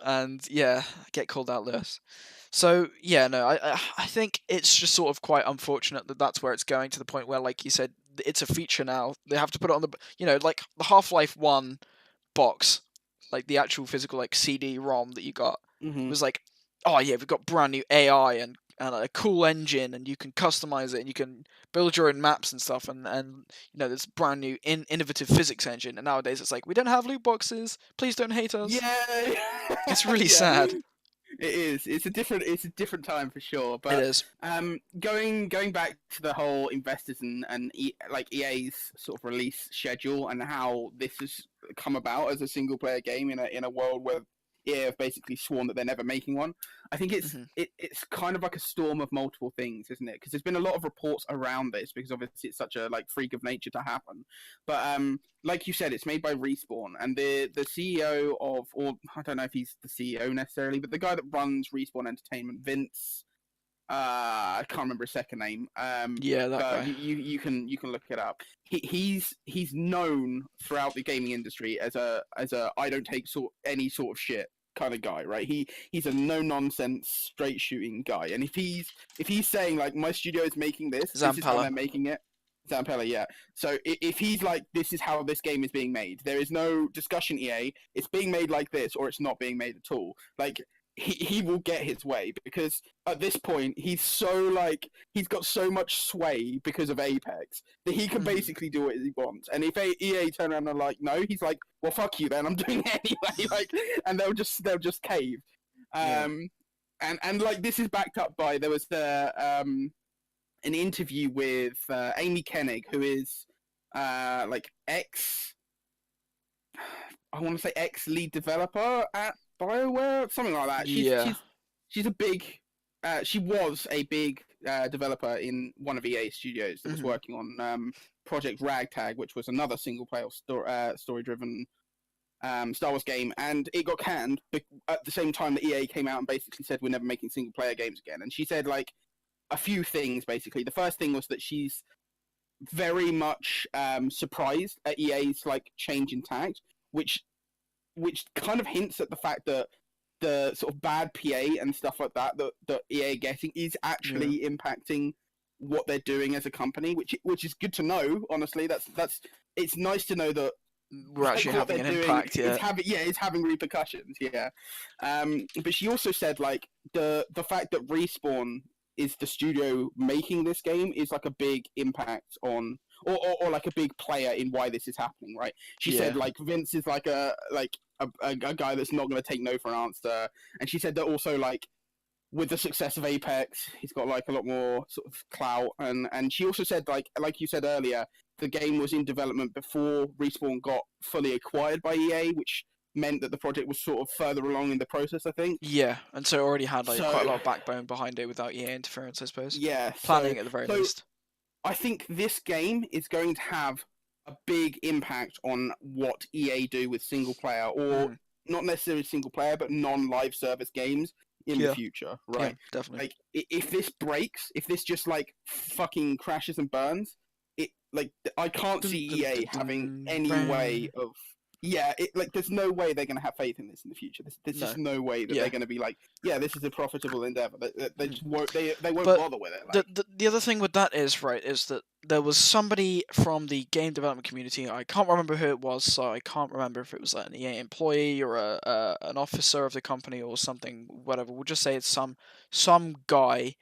Speaker 1: And yeah, get called out, Lewis. So yeah, no, I think it's just sort of quite unfortunate that that's where it's going, to the point where, like you said, it's a feature now. They have to put it on like the Half-Life 1 box, like the actual physical like CD-ROM that you got,
Speaker 2: Hmm.
Speaker 1: was like, oh yeah, we've got brand new AI and a cool engine, and you can customize it, and you can build your own maps and stuff, and this brand new innovative physics engine. And nowadays it's like, we don't have loot boxes. Please don't hate us.
Speaker 2: Yeah,
Speaker 1: It's really
Speaker 2: yeah.
Speaker 1: sad.
Speaker 2: It is. It's a different time for sure.
Speaker 1: It
Speaker 2: But
Speaker 1: is.
Speaker 2: going back to the whole investors like EA's sort of release schedule and how this has come about as a single player game in a world where EA have basically sworn that they're never making one. I think
Speaker 1: Hmm.
Speaker 2: it's kind of like a storm of multiple things, isn't it? Because there's been a lot of reports around this because obviously it's such a like freak of nature to happen. But like you said, it's made by Respawn, and the CEO of, or I don't know if he's the CEO necessarily, but the guy that runs Respawn Entertainment, Vince. I can't remember his second name.
Speaker 1: Yeah, that
Speaker 2: But
Speaker 1: guy.
Speaker 2: you can look it up. He's known throughout the gaming industry as a I don't take any sort of shit kind of guy, right? He's a no nonsense, straight shooting guy. And if he's saying like my studio is making this is how
Speaker 1: Zampella.
Speaker 2: they're making it. Zampella, yeah. So if he's like, this is how this game is being made, there is no discussion. EA, it's being made like this, or it's not being made at all. Like he will get his way because at this point he's got so much sway because of Apex that he can
Speaker 1: Hmm.
Speaker 2: basically do what he wants. And if EA turn around and are like, no, he's like, well, fuck you then, I'm doing it anyway. Like, and they'll just cave.
Speaker 1: Yeah.
Speaker 2: And like, this is backed up by, there was an interview with Amy Kennig, who is like I want to say ex lead developer at BioWare, something like that. She's
Speaker 1: Yeah.
Speaker 2: she's she's a big. She was a big developer in one of EA studios that was
Speaker 1: Hmm.
Speaker 2: working on Project Ragtag, which was another single player story driven Star Wars game, and it got canned at the same time that EA came out and basically said we're never making single player games again. And she said like a few things basically. The first thing was that she's very much surprised at EA's like change in tact, which kind of hints at the fact that the sort of bad PA and stuff like that EA are getting is
Speaker 1: Yeah.
Speaker 2: actually impacting what they're doing as a company, which is good to know. Honestly, that's it's nice to know that
Speaker 1: We're actually
Speaker 2: like what
Speaker 1: having
Speaker 2: they're
Speaker 1: an
Speaker 2: doing
Speaker 1: impact.
Speaker 2: is
Speaker 1: Yeah.
Speaker 2: having repercussions. Yeah, but she also said like the fact that Respawn is the studio making this game is like a big impact on or like a big player in why this is happening, right? She
Speaker 1: Yeah.
Speaker 2: said like Vince is like a guy that's not going to take no for an answer, and she said that also like with the success of Apex, he's got like a lot more sort of clout, and she also said like you said earlier, the game was in development before Respawn got fully acquired by EA, which meant that the project was sort of further along in the process, I think.
Speaker 1: Yeah. And so it already had like quite a
Speaker 2: So
Speaker 1: lot of backbone behind it without EA interference, I suppose.
Speaker 2: yeah,
Speaker 1: Planning at the very
Speaker 2: so
Speaker 1: least.
Speaker 2: I think this game is going to have a big impact on what EA do with single player, or
Speaker 1: Hmm.
Speaker 2: not necessarily single player, but non-live service games in the
Speaker 1: Yeah.
Speaker 2: future,
Speaker 1: Yeah.
Speaker 2: right?
Speaker 1: Definitely.
Speaker 2: Like, if this breaks, if this just like fucking crashes and burns, it like I can't
Speaker 1: Dun,
Speaker 2: see
Speaker 1: dun,
Speaker 2: EA
Speaker 1: dun,
Speaker 2: having
Speaker 1: dun,
Speaker 2: any way
Speaker 1: bang.
Speaker 2: of. Yeah, like there's no way they're going to have faith in this in the future. There's
Speaker 1: No.
Speaker 2: just no way that they're
Speaker 1: Yeah.
Speaker 2: going to be like, yeah, this is a profitable endeavor. They
Speaker 1: Mhm.
Speaker 2: just won't. They won't
Speaker 1: But
Speaker 2: bother with it.
Speaker 1: the,
Speaker 2: Like,
Speaker 1: the the other thing with that is, right, is that there was somebody from the game development community. I can't remember who it was, so I can't remember if it was like an EA employee or an officer of the company or something. Whatever. We'll just say it's some guy.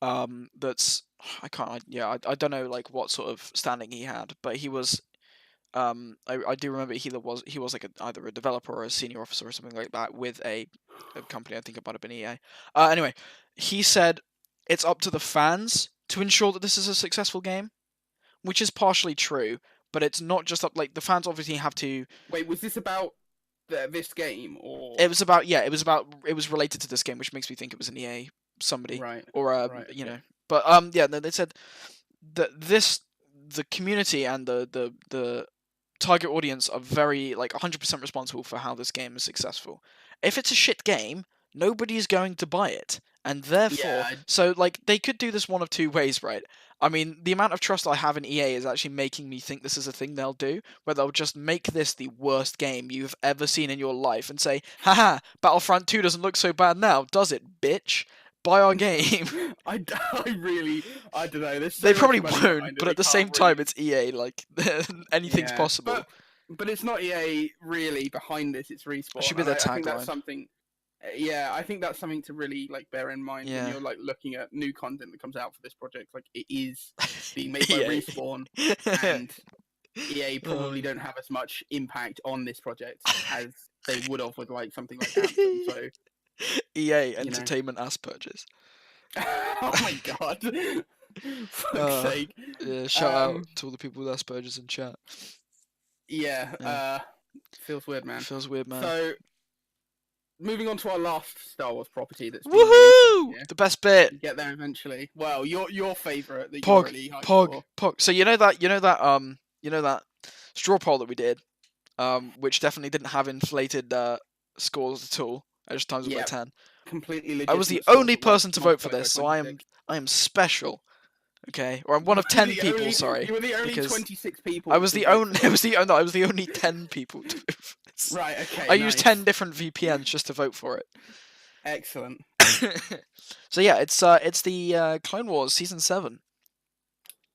Speaker 1: That's I don't know like what sort of standing he had, but he was. I do remember he was like either a developer or a senior officer or something like that with a company. I think it might have been EA. Anyway, he said it's up to the fans to ensure that this is a successful game, which is partially true, but it's not just up. Like the fans obviously have to.
Speaker 2: wait, was this about this game or
Speaker 1: It was about, yeah, it was related to this game, which makes me think it was an EA somebody
Speaker 2: right?
Speaker 1: or
Speaker 2: Right. Okay.
Speaker 1: But yeah, no, they said that the community and the target audience are very, like, 100% responsible for how this game is successful. If it's a shit game, nobody's going to buy it. And therefore,
Speaker 2: Yeah,
Speaker 1: so, like, they could do this one of two ways, right? I mean, the amount of trust I have in EA is actually making me think this is a thing they'll do, where they'll just make this the worst game you've ever seen in your life and say, haha, Battlefront 2 doesn't look so bad now, does it, bitch? Buy our game.
Speaker 2: I don't know. There's
Speaker 1: They
Speaker 2: so much
Speaker 1: probably
Speaker 2: money
Speaker 1: won't,
Speaker 2: behind it.
Speaker 1: but
Speaker 2: They
Speaker 1: at the
Speaker 2: can't
Speaker 1: same
Speaker 2: really.
Speaker 1: time, it's EA, like, anything's
Speaker 2: Yeah,
Speaker 1: possible.
Speaker 2: but it's not EA really behind this. It's
Speaker 1: It
Speaker 2: Respawn,
Speaker 1: should be
Speaker 2: and
Speaker 1: their
Speaker 2: I think that's
Speaker 1: tagline.
Speaker 2: something. Yeah, I think that's something to really like bear in mind when
Speaker 1: Yeah.
Speaker 2: you're like looking at new content that comes out for this project. Like it is being made by
Speaker 1: EA.
Speaker 2: Respawn, and EA probably
Speaker 1: Oh.
Speaker 2: don't have as much impact on this project as they would have with like something like Anthem. So
Speaker 1: EA
Speaker 2: you know.
Speaker 1: Entertainment Asperger's.
Speaker 2: Oh my god! Fuck's
Speaker 1: Uh,
Speaker 2: sake.
Speaker 1: Yeah, shout out to all the people with Asperger's in chat.
Speaker 2: Yeah.
Speaker 1: Yeah.
Speaker 2: Feels weird, man.
Speaker 1: Feels weird, man.
Speaker 2: So, moving on to our last Star Wars property that's been
Speaker 1: Woohoo!
Speaker 2: released. Yeah,
Speaker 1: The best bit.
Speaker 2: get there eventually. Well, your favorite that you're
Speaker 1: Pog,
Speaker 2: really hyped
Speaker 1: Pog,
Speaker 2: for.
Speaker 1: Pog. So you know that straw poll that we did, which definitely didn't have inflated scores at all. I just times it by
Speaker 2: Yeah,
Speaker 1: 10.
Speaker 2: completely legitimate.
Speaker 1: I was the
Speaker 2: scores,
Speaker 1: only
Speaker 2: but, like,
Speaker 1: person to vote for
Speaker 2: multiplied by
Speaker 1: this, so
Speaker 2: 26.
Speaker 1: I am special. Okay, or I'm one
Speaker 2: You
Speaker 1: of
Speaker 2: were
Speaker 1: 10
Speaker 2: the
Speaker 1: people.
Speaker 2: only-
Speaker 1: Sorry,
Speaker 2: You were the only
Speaker 1: because
Speaker 2: 26 people.
Speaker 1: I was
Speaker 2: to
Speaker 1: the
Speaker 2: vote
Speaker 1: only.
Speaker 2: for
Speaker 1: I
Speaker 2: this.
Speaker 1: was the only 10 people to vote for this.
Speaker 2: Right. Okay.
Speaker 1: I used
Speaker 2: nice.
Speaker 1: 10 different VPNs just to vote for it.
Speaker 2: Excellent.
Speaker 1: So yeah, it's the Clone Wars season 7.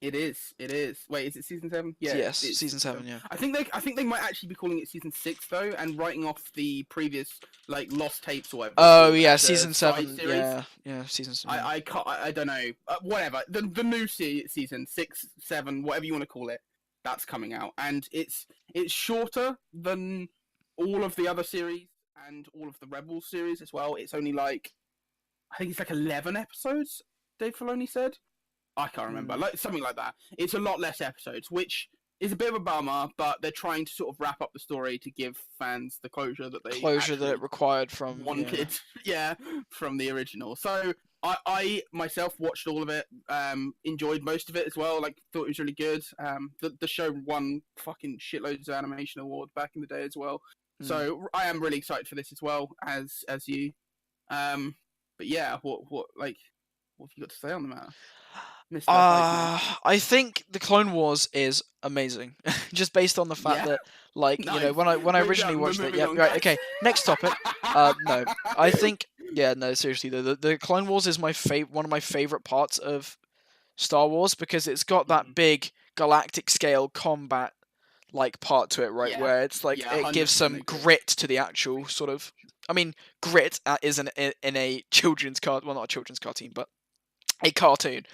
Speaker 2: It is. It is. Wait, is it season 7? Yeah.
Speaker 1: Yes,
Speaker 2: it's
Speaker 1: season 7. Yeah.
Speaker 2: I think they might actually be calling it season 6 though, and writing off the previous like lost tapes or whatever.
Speaker 1: Oh yeah,
Speaker 2: as a
Speaker 1: season
Speaker 2: side
Speaker 1: 7.
Speaker 2: series.
Speaker 1: Yeah, season 7.
Speaker 2: I can't. I don't know. Whatever. The new season 6, 7, whatever you want to call it, that's coming out, and it's shorter than all of the other series and all of the Rebels series as well. It's only like I think it's like 11 episodes. Dave Filoni said. I can't remember, like something like that. It's a lot less episodes, which is a bit of a bummer, but they're trying to sort of wrap up the story to give fans the closure that they
Speaker 1: It required from
Speaker 2: wanted, yeah, from the original. So I myself watched all of it, enjoyed most of it as well. Like thought it was really good. The show won fucking shitloads of animation awards back in the day as well. So I am really excited for this as well as you. But yeah, what have you got to say on the matter?
Speaker 1: I think the Clone Wars is amazing, just based on the fact that, like,
Speaker 2: nice.
Speaker 1: you know, when I originally watched it, yeah, right, okay. Next topic. No, I think, yeah, no, seriously, the Clone Wars is one of my favorite parts of Star Wars because it's got that big galactic scale combat like part to it, right? Where it's like it gives some grit to the actual sort of. I mean, grit is in a children's well, not a children's cartoon, but a cartoon.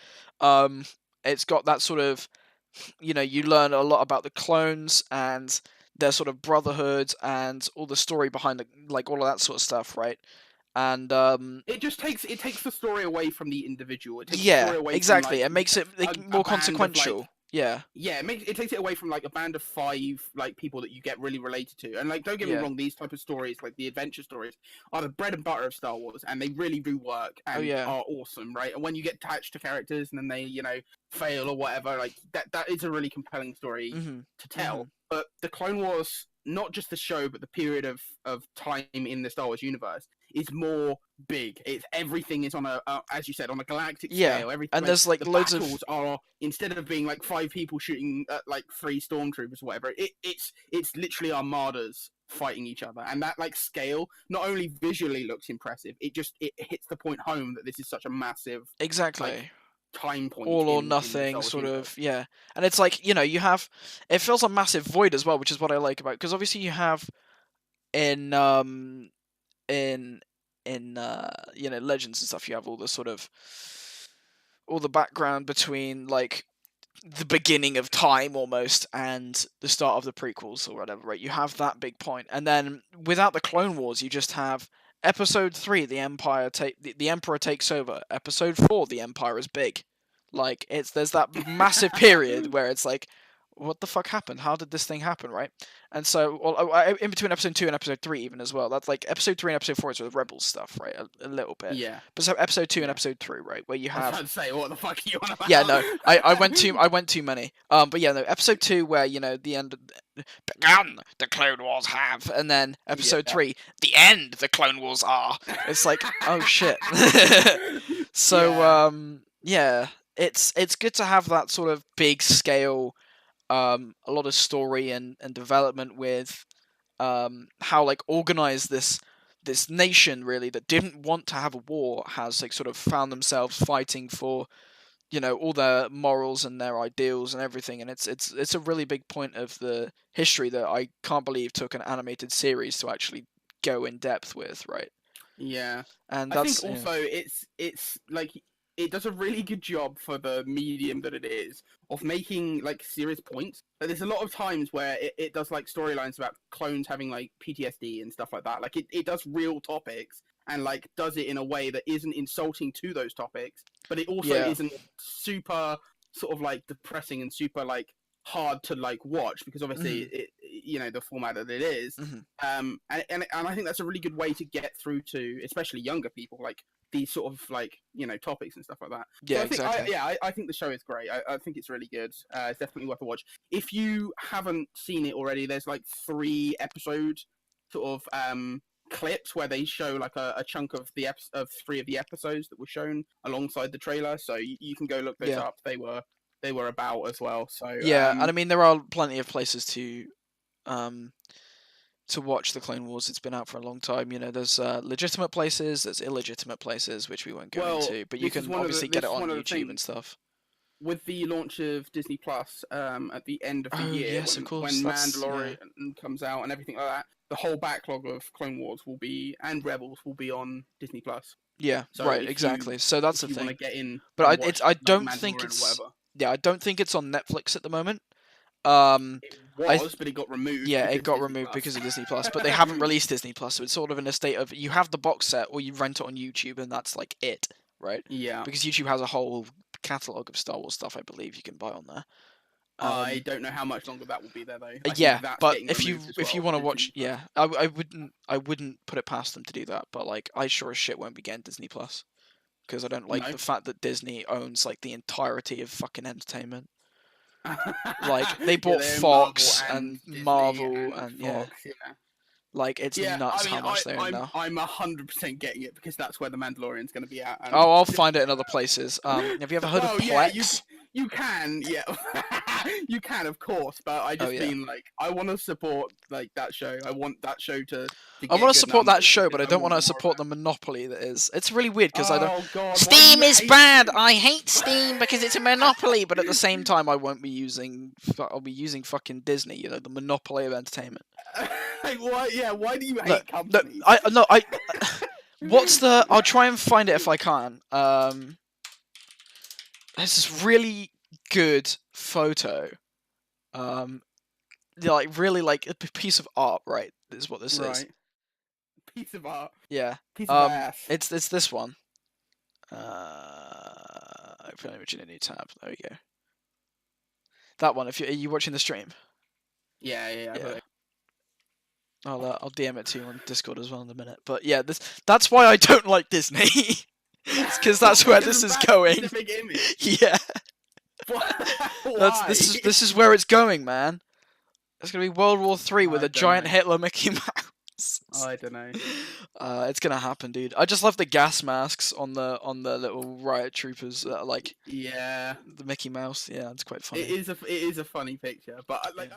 Speaker 1: It's got that sort of, you know, you learn a lot about the clones and their sort of brotherhood and all the story behind like all of that sort of stuff, right? And
Speaker 2: it just takes the story away from the individual. It takes
Speaker 1: yeah,
Speaker 2: the story away
Speaker 1: exactly.
Speaker 2: From, like,
Speaker 1: it makes it more consequential. Yeah.
Speaker 2: Yeah, it takes it away from like a band of 5 like people that you get really related to. And like don't get me wrong, these type of stories, like the adventure stories, are the bread and butter of Star Wars and they really do work and are awesome, right? And when you get attached to characters and then they, you know, fail or whatever, like that is a really compelling story to tell. But the Clone Wars, not just the show, but the period of time in the Star Wars universe is more big. Everything is on a as you said, on a galactic scale. Everything,
Speaker 1: and there's like
Speaker 2: the
Speaker 1: loads
Speaker 2: battles are, instead of being like 5 people shooting at like 3 stormtroopers or whatever, it's literally armadas fighting each other, and that like scale not only visually looks impressive, it hits the point home that this is such a massive
Speaker 1: exactly
Speaker 2: time point,
Speaker 1: all or nothing sort of, yeah. And it's like, you know, it feels a massive void as well, which is what I like about, because obviously you have in you know, Legends and stuff, you have all the sort of all the background between like the beginning of time almost and the start of the prequels or whatever, right? You have that big point, and then without the Clone Wars, you just have Episode 3, the Emperor takes over. Episode 4, the Empire is big. Like there's that massive period where it's like, what the fuck happened? How did this thing happen, right? And so, in between episode 2 and episode 3, even as well. That's like episode 3 and episode 4 is the Rebels stuff, right? A little bit.
Speaker 2: Yeah.
Speaker 1: But so episode 2 and
Speaker 2: Yeah.
Speaker 1: episode 3, right, where you
Speaker 2: I was
Speaker 1: have.
Speaker 2: trying to say, what the fuck are you on about?
Speaker 1: Yeah, no, I went too many. But yeah, no, episode 2 where the end began the Clone Wars have, and then episode 3 the end the Clone Wars are. It's like, oh shit. So yeah, it's good to have that sort of big scale, a lot of story and development with how like organized this nation really that didn't want to have a war has like sort of found themselves fighting for all their morals and their ideals and everything, and it's a really big point of the history that I can't believe took an animated series to actually go in depth with, right?
Speaker 2: Yeah.
Speaker 1: And
Speaker 2: I
Speaker 1: that's
Speaker 2: think also it's like it does a really good job for the medium that it is of making like serious points. Like, there's a lot of times where it does like storylines about clones having like PTSD and stuff like that. Like it does real topics and like does it in a way that isn't insulting to those topics, but it also isn't super sort of like depressing and super like hard to like watch because obviously it the format that it is. And I think that's a really good way to get through to especially younger people like these sort of like topics and stuff like that.
Speaker 1: Yeah,
Speaker 2: so I think,
Speaker 1: exactly.
Speaker 2: I think the show is great. I think it's really good. It's definitely worth a watch. If you haven't seen it already, there's like 3 episode sort of clips where they show like a chunk of the of 3 of the episodes that were shown alongside the trailer. So you can go look those up. They were about as well. So
Speaker 1: yeah, and I mean there are plenty of places to watch the Clone Wars. It's been out for a long time. There's legitimate places, there's illegitimate places, which we won't go into. But you can obviously get it on YouTube and stuff.
Speaker 2: With the launch of Disney Plus at the end of the year,
Speaker 1: yes, of course.
Speaker 2: when Mandalorian comes out and everything like that, the whole backlog of Clone Wars and Rebels will be on Disney Plus.
Speaker 1: Yeah, so right, exactly. So that's the thing.
Speaker 2: Want to get in,
Speaker 1: but I don't think it's. Yeah, I don't think it's on Netflix at the moment. It
Speaker 2: was, but it got removed.
Speaker 1: Yeah, it got removed because of Disney Plus, but they haven't released Disney Plus, so it's sort of in a state of you have the box set or you rent it on YouTube, and that's like it, right?
Speaker 2: Yeah.
Speaker 1: Because YouTube has a whole catalog of Star Wars stuff, I believe you can buy on there.
Speaker 2: I don't know how much longer that will be there though.
Speaker 1: But if you want to watch, I wouldn't put it past them to do that, but like I sure as shit won't be getting Disney Plus because I don't like the fact that Disney owns like the entirety of fucking entertainment. Like they bought Fox and Marvel and Fox, like it's nuts how much they own now.
Speaker 2: I'm 100% getting it because that's where the Mandalorian's going to be at.
Speaker 1: I'll find it in other places. Have you ever heard of Plex?
Speaker 2: You can, you can, of course, but I just mean like I want to support like that show. I want that show to
Speaker 1: I want to support that show, but I don't want to support the monopoly that is. It's really weird because I don't. God, Steam is bad. I hate Steam because it's a monopoly, but at the same time, I won't be using. I'll be using fucking Disney. The monopoly of entertainment.
Speaker 2: Like, why? Yeah, why do you hate companies?
Speaker 1: What's the? I'll try and find it if I can. There's this really good photo. Like really like a piece of art, right? Is what this is.
Speaker 2: Piece of art.
Speaker 1: Yeah.
Speaker 2: Piece of ass.
Speaker 1: It's this one. Open image in a new tab. There we go. That one. Are you watching the stream?
Speaker 2: Yeah.
Speaker 1: I'll DM it to you on Discord as well in a minute. But yeah, that's why I don't like Disney. It's because that's where this is going. Yeah. This is where it's going, man. It's gonna be World War III with a giant Hitler Mickey Mouse.
Speaker 2: I don't know.
Speaker 1: It's gonna happen, dude. I just love the gas masks on the little riot troopers, like
Speaker 2: the
Speaker 1: Mickey Mouse. Yeah, it's quite funny.
Speaker 2: It is a funny picture, but like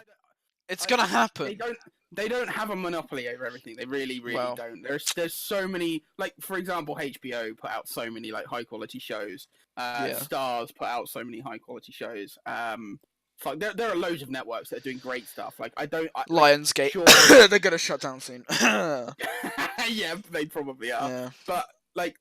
Speaker 1: it's gonna happen.
Speaker 2: They don't have a monopoly over everything. They really don't. There's so many, like for example, HBO put out so many like high quality shows. Stars put out so many high quality shows. Like there are loads of networks that are doing great stuff. Like
Speaker 1: Lionsgate, they're gonna shut down soon.
Speaker 2: Yeah, they probably are.
Speaker 1: Yeah.
Speaker 2: But like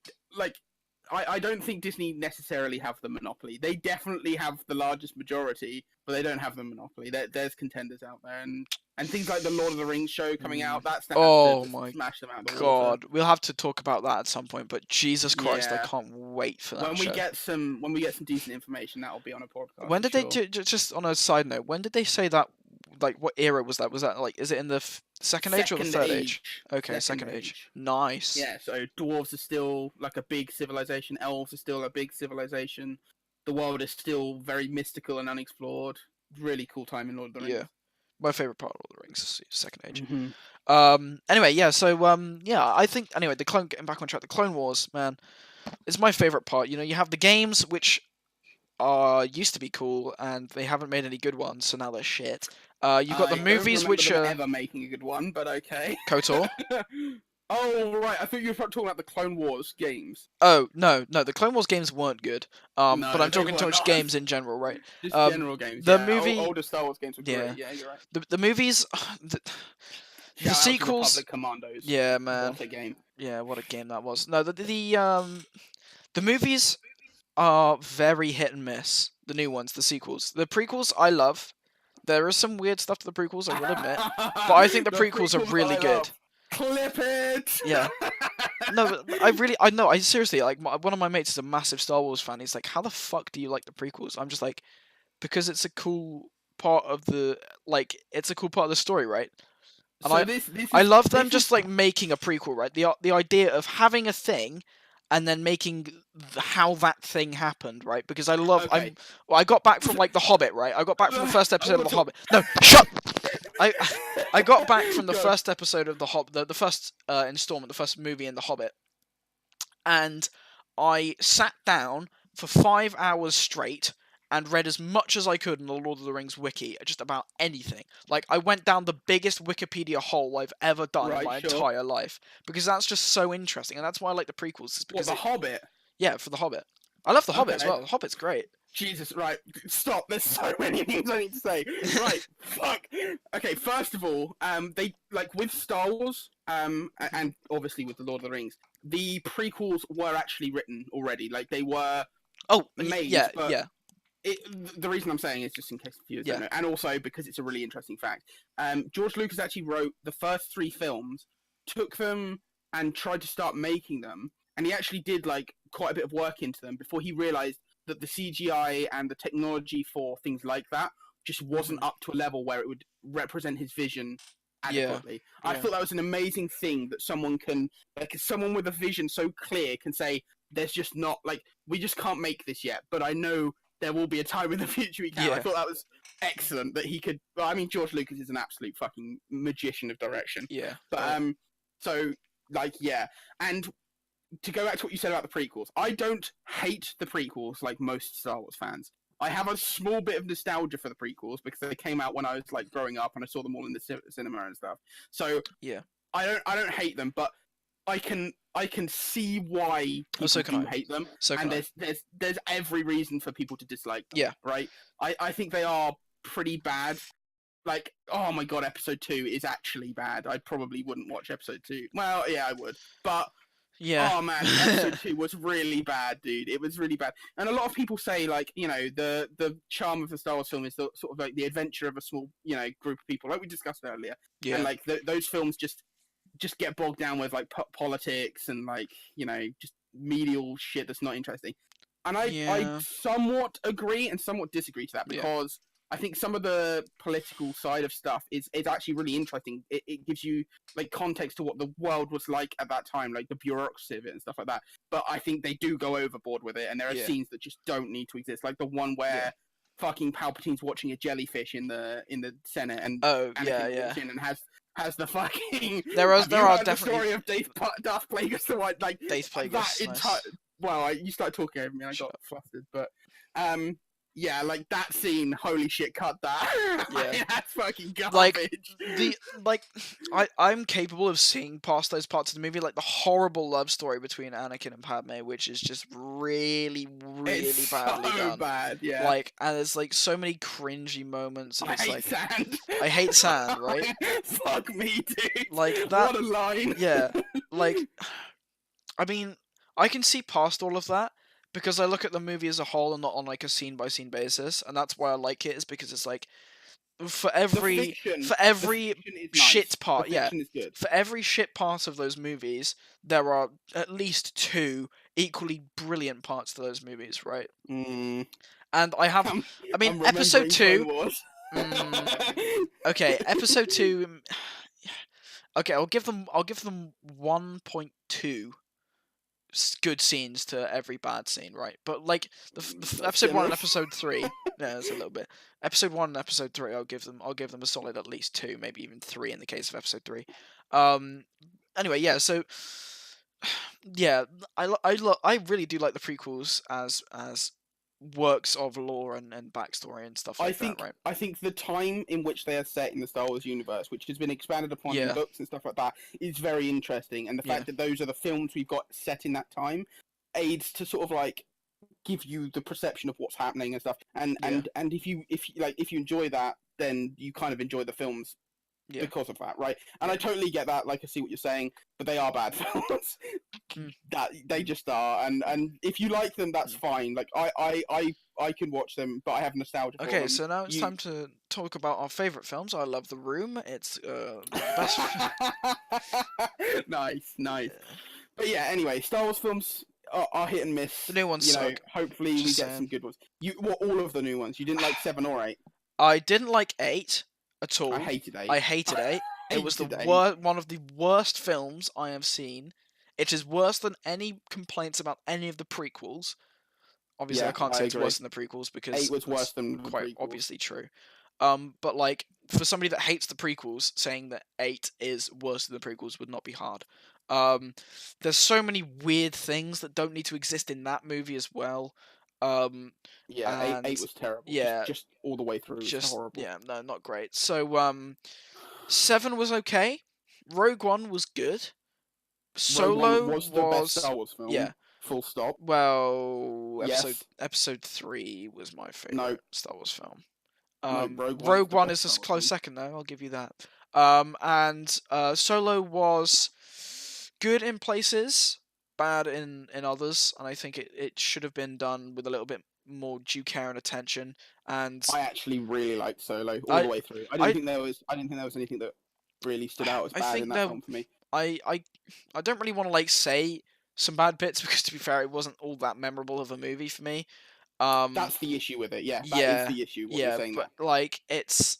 Speaker 2: I don't think Disney necessarily have the monopoly. They definitely have the largest majority, but they don't have the monopoly. There's contenders out there, and things like the Lord of the Rings show coming out, that stands
Speaker 1: Oh
Speaker 2: to
Speaker 1: my
Speaker 2: smash them out of the water.
Speaker 1: God, we'll have to talk about that at some point. But Jesus Christ, I
Speaker 2: Yeah.
Speaker 1: can't wait for that
Speaker 2: When
Speaker 1: show.
Speaker 2: we get some decent information, that'll be on a podcast.
Speaker 1: When did
Speaker 2: for
Speaker 1: they
Speaker 2: sure.
Speaker 1: just on a side note? When did they say that? Like, what era was that? Was that like? Is it in the second age or the third age? Okay, second age. Nice.
Speaker 2: Yeah, so dwarves are still like a big civilization. Elves are still a big civilization. The world is still very mystical and unexplored. Really cool time in Lord of the Rings.
Speaker 1: Yeah, my favorite part of Lord of the Rings is second age.
Speaker 2: Mm-hmm.
Speaker 1: Anyway, yeah. So yeah. I think anyway, getting back on track. The Clone Wars, man, is my favorite part. You know, you have the games which used to be cool, and they haven't made any good ones, so now they're shit. You've got the movies which
Speaker 2: them
Speaker 1: are
Speaker 2: ever making a good one, but okay.
Speaker 1: KOTOR.
Speaker 2: Oh right, I thought you were talking about the Clone Wars games.
Speaker 1: Oh no, the Clone Wars games weren't good.
Speaker 2: No,
Speaker 1: but I'm
Speaker 2: they
Speaker 1: talking
Speaker 2: were not.
Speaker 1: games in general, right?
Speaker 2: Just general games.
Speaker 1: The
Speaker 2: Yeah,
Speaker 1: movie,
Speaker 2: older Star Wars games were
Speaker 1: yeah.
Speaker 2: great. Yeah, you're right.
Speaker 1: The movies, the
Speaker 2: Shout out to
Speaker 1: sequels.
Speaker 2: Republic Commandos.
Speaker 1: Yeah, man.
Speaker 2: What a game.
Speaker 1: Yeah, what a game that was. No, the movies are very hit and miss. The new ones, the sequels, the prequels, I love. There is some weird stuff to the prequels, I will admit, but I think the prequels are really good.
Speaker 2: Clip it.
Speaker 1: Yeah. No, I seriously, like, one of my mates is a massive Star Wars fan. He's like, how the fuck do you like the prequels? I'm just like, because it's a cool part of the, like, it's a cool part of the story, right? And
Speaker 2: So
Speaker 1: I love them just like making a prequel, right? The idea of having a thing and then making how that thing happened, right? Because I love
Speaker 2: Okay.
Speaker 1: I got back from like The Hobbit, right? I got back from the first episode of The Hobbit. No, shut. I got back from the first episode of The Hobbit, the first installment, the first movie in The Hobbit, and I sat down for 5 hours straight and read as much as I could in the Lord of the Rings wiki, just about anything. Like, I went down the biggest Wikipedia hole I've ever done in my entire life, because that's just so interesting, and that's why I like the prequels. Is because
Speaker 2: The Hobbit?
Speaker 1: Yeah, for The Hobbit. I love The Hobbit as well. The Hobbit's great.
Speaker 2: Jesus, right. Stop. There's so many things I need to say. Right. Fuck. Okay, first of all, they, like, with Star Wars, and obviously with The Lord of the Rings, the prequels were actually written already. Like, they were made.
Speaker 1: Yeah.
Speaker 2: The reason I'm saying is just in case viewers don't know, and also because it's a really interesting fact. George Lucas actually wrote the first 3 films, took them and tried to start making them, and he actually did like quite a bit of work into them before he realized that the CGI and the technology for things like that just wasn't up to a level where it would represent his vision adequately. Yeah. I thought that was an amazing thing that someone can, like, someone with a vision so clear can say, there's just not, like, we just can't make this yet, but I know there will be a time in the future we can. I thought that was excellent that he could. Well, I mean, George Lucas is an absolute fucking magician of direction.
Speaker 1: Yeah.
Speaker 2: But so like and to go back to what you said about the prequels, I don't hate the prequels like most Star Wars fans. I have a small bit of nostalgia for the prequels because they came out when I was like growing up and I saw them all in the cinema and stuff. So
Speaker 1: yeah,
Speaker 2: I don't hate them, but I can see why people do hate them, and there's every reason for people to dislike them.
Speaker 1: Yeah,
Speaker 2: right. I think they are pretty bad. Like, oh my god, episode 2 is actually bad. I probably wouldn't watch episode 2. Well, yeah, I would, but
Speaker 1: yeah.
Speaker 2: Oh man, episode 2 was really bad, dude. It was really bad, and a lot of people say like, you know, the charm of the Star Wars film is the sort of like the adventure of a small, you know, group of people, like we discussed earlier.
Speaker 1: Yeah,
Speaker 2: and like those films just get bogged down with like politics and like, you know, just medial shit that's not interesting. And I somewhat agree and somewhat disagree to that, because I think some of the political side of stuff is actually really interesting. It gives you like context to what the world was like at that time, like the bureaucracy of it and stuff like that. But I think they do go overboard with it, and there are scenes that just don't need to exist, like the one where fucking Palpatine's watching a jellyfish in the Senate, and Anakin walks in and has the fucking.
Speaker 1: There are definitely
Speaker 2: the story of Darth Plagueis the White, like
Speaker 1: Darth Plagueis.
Speaker 2: That entire. Well, you started talking over me, and I got flustered, but yeah, like that scene. Holy shit! Cut that.
Speaker 1: Yeah,
Speaker 2: that's fucking garbage.
Speaker 1: I'm capable of seeing past those parts of the movie, like the horrible love story between Anakin and Padme, which is just really, really badly done.
Speaker 2: Bad, yeah.
Speaker 1: Like, and there's like so many cringy moments. And
Speaker 2: I hate sand.
Speaker 1: I hate sand, right?
Speaker 2: Fuck me, dude.
Speaker 1: Like that.
Speaker 2: What a line.
Speaker 1: Yeah, like, I mean, I can see past all of that because I look at the movie as a whole and not on like a scene by scene basis, and that's why I like it. Is because it's like for
Speaker 2: The
Speaker 1: every
Speaker 2: fiction,
Speaker 1: for
Speaker 2: the
Speaker 1: every
Speaker 2: fiction is nice.
Speaker 1: shit
Speaker 2: The
Speaker 1: part, yeah,
Speaker 2: fiction is good.
Speaker 1: for every shit part of those movies, there are at least two equally brilliant parts to those movies, right?
Speaker 2: Mm,
Speaker 1: And
Speaker 2: I'm,
Speaker 1: I mean,
Speaker 2: I'm
Speaker 1: episode
Speaker 2: remembering Clone
Speaker 1: two.
Speaker 2: Wars.
Speaker 1: Okay, episode two. Okay, I'll give them 1.2 good scenes to every bad scene, right? But like the
Speaker 2: That's
Speaker 1: episode one and
Speaker 2: generous.
Speaker 1: episode three, yeah, that's a little bit. Episode one and episode three, I'll give them a solid at least two, maybe even three in the case of episode three. Um, anyway, yeah, so yeah, I really do like the prequels as works of lore and backstory and stuff like that, right?
Speaker 2: I think the time in which they are set in the Star Wars universe, which has been expanded upon in
Speaker 1: Yeah,
Speaker 2: books and stuff like that, is very interesting. And the
Speaker 1: yeah,
Speaker 2: fact that those are the films we've got set in that time aids to sort of like give you the perception of what's happening and stuff. And
Speaker 1: yeah,
Speaker 2: if you enjoy that, then you kind of enjoy the films
Speaker 1: yeah,
Speaker 2: because of that, right? And
Speaker 1: yeah.
Speaker 2: I totally get that. Like, I see what you're saying, but they are bad films.
Speaker 1: Mm,
Speaker 2: That they just are, and if you like them, that's
Speaker 1: mm.
Speaker 2: fine. Like I can watch them, but I have nostalgia for
Speaker 1: Okay,
Speaker 2: them.
Speaker 1: so now it's
Speaker 2: You
Speaker 1: time to talk about our favorite films. I love The Room. It's best.
Speaker 2: nice, nice. But yeah, anyway, Star Wars films are hit and
Speaker 1: The
Speaker 2: miss.
Speaker 1: new ones
Speaker 2: You know,
Speaker 1: suck.
Speaker 2: hopefully we
Speaker 1: Just
Speaker 2: get some
Speaker 1: saying.
Speaker 2: good ones. All of the new ones. You didn't like 7 or 8.
Speaker 1: I didn't like 8 at
Speaker 2: I
Speaker 1: all.
Speaker 2: hated 8.
Speaker 1: I hated 8. It was the
Speaker 2: hated 8.
Speaker 1: one of the worst films I have seen. It is worse than any complaints about any of the prequels. Obviously, I
Speaker 2: Yeah,
Speaker 1: can't
Speaker 2: I
Speaker 1: say it's
Speaker 2: agree.
Speaker 1: worse than the prequels
Speaker 2: 8
Speaker 1: because
Speaker 2: was worse
Speaker 1: that's
Speaker 2: than the
Speaker 1: quite
Speaker 2: prequels.
Speaker 1: obviously true. But like for somebody that hates the prequels, saying that 8 is worse than the prequels would not be hard. There's so many weird things that don't need to exist in that movie as well.
Speaker 2: Yeah, 8
Speaker 1: And
Speaker 2: was terrible.
Speaker 1: yeah,
Speaker 2: Just all the way through, it was
Speaker 1: just
Speaker 2: horrible.
Speaker 1: yeah, no, not great. So 7 was okay. Rogue One was good.
Speaker 2: Rogue One
Speaker 1: Solo
Speaker 2: was the best
Speaker 1: was
Speaker 2: Star Wars
Speaker 1: yeah.
Speaker 2: film. Full stop.
Speaker 1: Well,
Speaker 2: Yes.
Speaker 1: episode 3 was my
Speaker 2: No.
Speaker 1: favorite Star Wars film.
Speaker 2: No. Rogue One is
Speaker 1: Rogue
Speaker 2: the
Speaker 1: One
Speaker 2: best
Speaker 1: is
Speaker 2: Star
Speaker 1: a
Speaker 2: Wars
Speaker 1: close
Speaker 2: film.
Speaker 1: second though. I'll give you that. And Solo was good in places, bad in others, and I think it should have been done with a little bit more due care and attention. And
Speaker 2: I actually really liked Solo all
Speaker 1: I
Speaker 2: the way through. I
Speaker 1: I
Speaker 2: didn't think there was anything that really stood out as
Speaker 1: I
Speaker 2: bad in
Speaker 1: think
Speaker 2: that
Speaker 1: there
Speaker 2: film for me.
Speaker 1: I don't really want to like say some bad bits because to be fair, it wasn't all that memorable of a movie for me.
Speaker 2: That's the issue with it. Yeah, that is
Speaker 1: Yeah,
Speaker 2: the issue. What you're
Speaker 1: yeah,
Speaker 2: saying
Speaker 1: but
Speaker 2: there.
Speaker 1: like it's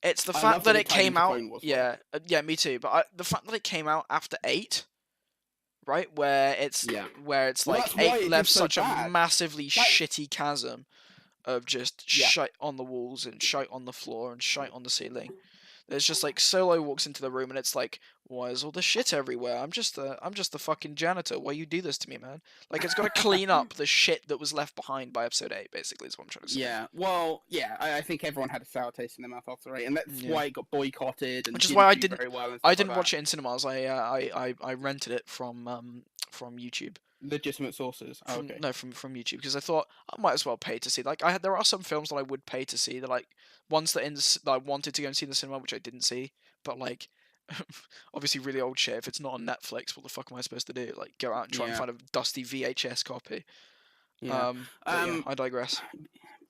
Speaker 1: the
Speaker 2: I
Speaker 1: fact
Speaker 2: loved
Speaker 1: that
Speaker 2: that
Speaker 1: it
Speaker 2: it tied
Speaker 1: came
Speaker 2: into
Speaker 1: out.
Speaker 2: Clone Wars, though.
Speaker 1: Yeah, yeah, me too. But the fact that it came out after 8, right, where
Speaker 2: Yeah.
Speaker 1: it's
Speaker 2: Well,
Speaker 1: like
Speaker 2: that's why
Speaker 1: 8
Speaker 2: it
Speaker 1: left
Speaker 2: did so
Speaker 1: such a
Speaker 2: bad.
Speaker 1: massively
Speaker 2: That
Speaker 1: shitty chasm of just
Speaker 2: yeah.
Speaker 1: shite on the walls and shite on the floor and shite on the ceiling. There's just like Solo walks into the room and it's like, why is all the shit everywhere? I'm just the fucking janitor. Why you do this to me, man? Like it's got to clean up the shit that was left behind by episode 8. Basically, is what I'm trying to say.
Speaker 2: Yeah, well, yeah, I think everyone had a sour taste in their mouth after 8, and that's
Speaker 1: Yeah.
Speaker 2: why it got boycotted and
Speaker 1: Which is
Speaker 2: didn't
Speaker 1: why I
Speaker 2: do
Speaker 1: didn't
Speaker 2: very well and
Speaker 1: I
Speaker 2: stuff
Speaker 1: didn't
Speaker 2: like
Speaker 1: watch
Speaker 2: that.
Speaker 1: it in cinemas. I rented it from YouTube.
Speaker 2: Legitimate sources. Oh, okay.
Speaker 1: No, from YouTube because I thought I might as well pay to see. Like there are some films that I would pay to see. That like ones that that I wanted to go and see in the cinema, which I didn't see. But like, obviously, really old shit. If it's not on Netflix, what the fuck am I supposed to do? Like, go out and try and
Speaker 2: Yeah.
Speaker 1: find a dusty VHS copy.
Speaker 2: Yeah.
Speaker 1: But yeah, I digress.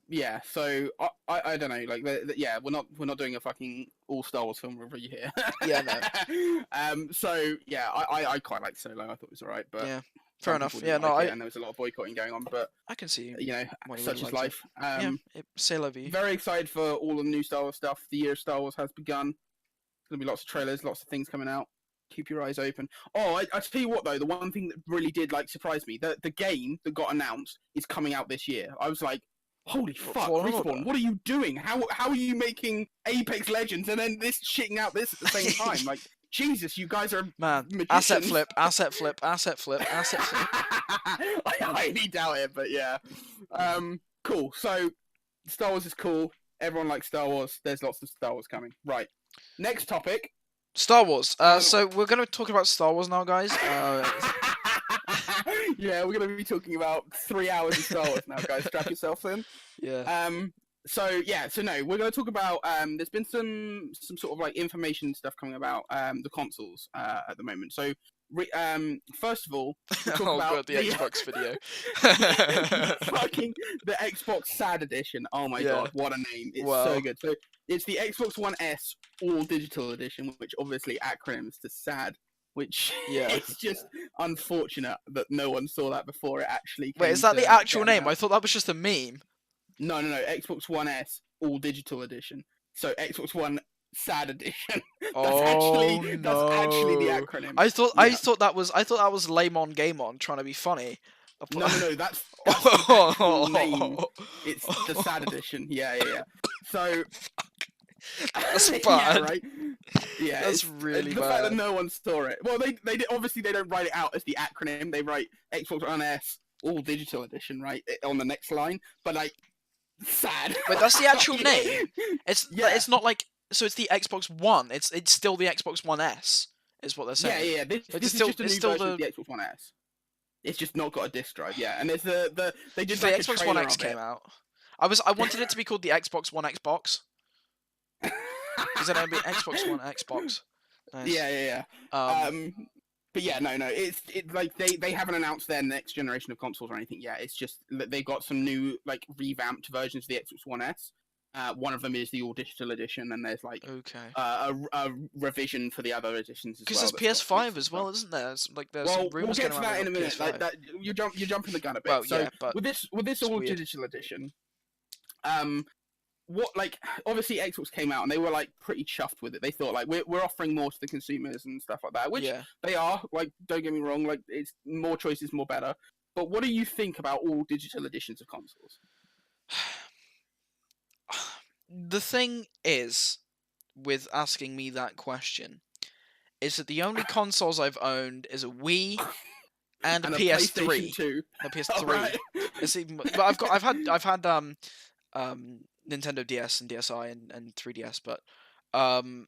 Speaker 2: Yeah. So I don't know. Like, yeah, we're not doing a fucking all Star Wars film review here.
Speaker 1: Yeah, no.
Speaker 2: So yeah, I quite like Solo. I thought it was alright, but
Speaker 1: Yeah, fair enough.
Speaker 2: people
Speaker 1: Yeah,
Speaker 2: didn't
Speaker 1: no,
Speaker 2: like it, and there was a lot of boycotting going on. But
Speaker 1: I can see
Speaker 2: you know,
Speaker 1: why you
Speaker 2: such
Speaker 1: wouldn't
Speaker 2: is
Speaker 1: like
Speaker 2: life.
Speaker 1: say la vie.
Speaker 2: Very excited for all the new Star Wars stuff. The year of Star Wars has begun. There's gonna be lots of trailers, lots of things coming out. Keep your eyes open. Oh, I tell you what though, the one thing that really did like surprise me, the game that got announced is coming out this year. I was like, holy fuck,
Speaker 1: Fallen
Speaker 2: Respawn,
Speaker 1: Order.
Speaker 2: what are you doing? How are you making Apex Legends and then this shitting out this at the same time? Like, Jesus, you guys are
Speaker 1: Man,
Speaker 2: magicians.
Speaker 1: asset flip, asset flip, asset flip, asset flip.
Speaker 2: I highly doubt it, but yeah. Cool. So Star Wars is cool. Everyone likes Star Wars. There's lots of Star Wars coming. Right. Next topic.
Speaker 1: Star Wars. So we're gonna talk about Star Wars now, guys.
Speaker 2: Yeah, we're gonna be talking about 3 hours of Star Wars now, guys. Strap yourselves in.
Speaker 1: Yeah.
Speaker 2: So yeah, so no, we're going to talk about. There's been some sort of like information stuff coming about the consoles at the moment. So first of all, we'll talk
Speaker 1: Oh
Speaker 2: about
Speaker 1: god, the Xbox video.
Speaker 2: fucking the Xbox Sad Edition. Oh my
Speaker 1: Yeah.
Speaker 2: god, what a name! It's
Speaker 1: Wow.
Speaker 2: so good. So it's the Xbox One S All Digital Edition, which obviously acronyms to SAD. Which
Speaker 1: Yeah.
Speaker 2: it's just unfortunate that no one saw that before it actually came.
Speaker 1: Wait, is that
Speaker 2: to
Speaker 1: the actual
Speaker 2: get
Speaker 1: name? I
Speaker 2: announced.
Speaker 1: thought that was just a meme.
Speaker 2: No, Xbox One S All Digital Edition. So Xbox One Sad Edition.
Speaker 1: Oh
Speaker 2: That's actually the
Speaker 1: no.
Speaker 2: acronym.
Speaker 1: I
Speaker 2: Yeah.
Speaker 1: thought that was Lame on Game On trying to be funny.
Speaker 2: No, that's the actual name. It's the Sad Edition. Yeah. So
Speaker 1: That's
Speaker 2: yeah,
Speaker 1: bad.
Speaker 2: right. Yeah,
Speaker 1: That's
Speaker 2: it's,
Speaker 1: really
Speaker 2: the fact that
Speaker 1: bad.
Speaker 2: no one saw it. Well, they obviously they don't write it out as the acronym. They write Xbox One S All Digital Edition right on the next line. But like, sad.
Speaker 1: Wait, that's the actual name.
Speaker 2: Yeah.
Speaker 1: It's not like, so it's the Xbox One. It's still the Xbox One S, is what they're saying.
Speaker 2: Yeah. This
Speaker 1: Like,
Speaker 2: is
Speaker 1: it's
Speaker 2: just a new
Speaker 1: still
Speaker 2: version of the Xbox One S. It's just not got a disc drive. Yeah, and there's they did
Speaker 1: the
Speaker 2: like a
Speaker 1: Xbox
Speaker 2: trailer
Speaker 1: One X
Speaker 2: of
Speaker 1: came
Speaker 2: it.
Speaker 1: out. I wanted it to be called the Xbox One Xbox. Because then it'd be Xbox One Xbox. Nice.
Speaker 2: Yeah. But yeah, no. It's like they haven't announced their next generation of consoles or anything yet. It's just that they got some new like revamped versions of the Xbox One S. One of them is the All Digital Edition, and there's like
Speaker 1: Okay.
Speaker 2: a revision for the other editions as well.
Speaker 1: Because there's PS5 as well, isn't there? It's like there's some
Speaker 2: Well, we'll
Speaker 1: rumors
Speaker 2: get
Speaker 1: going
Speaker 2: to
Speaker 1: around
Speaker 2: that in a
Speaker 1: about
Speaker 2: minute.
Speaker 1: PS5.
Speaker 2: Like that, you're jumping the gun a bit.
Speaker 1: Well,
Speaker 2: so
Speaker 1: yeah, but
Speaker 2: with this All
Speaker 1: weird.
Speaker 2: Digital Edition, what like obviously Xbox came out and they were like pretty chuffed with it. They thought like we're offering more to the consumers and stuff like that, which
Speaker 1: Yeah.
Speaker 2: they are. Like, don't get me wrong, like it's more choices, more better. But what do you think about all digital editions of consoles?
Speaker 1: The thing is, with asking me that question, is that the only consoles I've owned is a Wii and a PS3.
Speaker 2: PlayStation 2.
Speaker 1: No, PS3.
Speaker 2: Right.
Speaker 1: It's even, but I've had Nintendo DS and DSi and 3DS, but
Speaker 2: The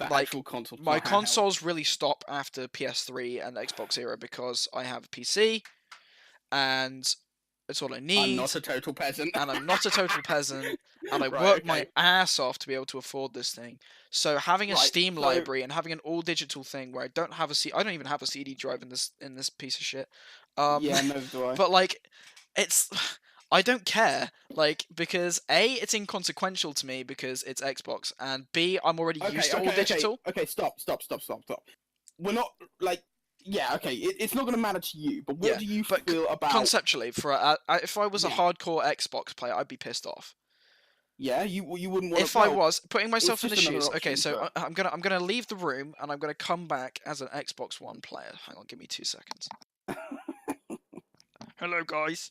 Speaker 1: like
Speaker 2: actual console.
Speaker 1: my
Speaker 2: not handheld.
Speaker 1: consoles really stop after PS3 and Xbox era because I have a PC and it's all I need.
Speaker 2: I'm not a total peasant.
Speaker 1: And I'm not a total peasant, and I
Speaker 2: Right,
Speaker 1: work my
Speaker 2: okay.
Speaker 1: ass off to be able to afford this thing. So having a
Speaker 2: Right,
Speaker 1: Steam
Speaker 2: so-
Speaker 1: library and having an all digital thing where I don't even have a CD drive in this piece of shit.
Speaker 2: Yeah, neither do I.
Speaker 1: But like, it's I don't care, like, because A, it's inconsequential to me because it's Xbox, and B, I'm already used to all digital.
Speaker 2: Okay, stop. We're not like. Yeah, okay. It's not going to matter to you, but what do you feel about
Speaker 1: conceptually? If I was a hardcore Xbox player, I'd be pissed off.
Speaker 2: Yeah, you wouldn't want.
Speaker 1: If I was putting myself in the
Speaker 2: just another
Speaker 1: shoes, okay,
Speaker 2: option,
Speaker 1: so
Speaker 2: but-
Speaker 1: I'm gonna leave the room and I'm gonna come back as an Xbox One player. Hang on, give me 2 seconds. Hello, guys.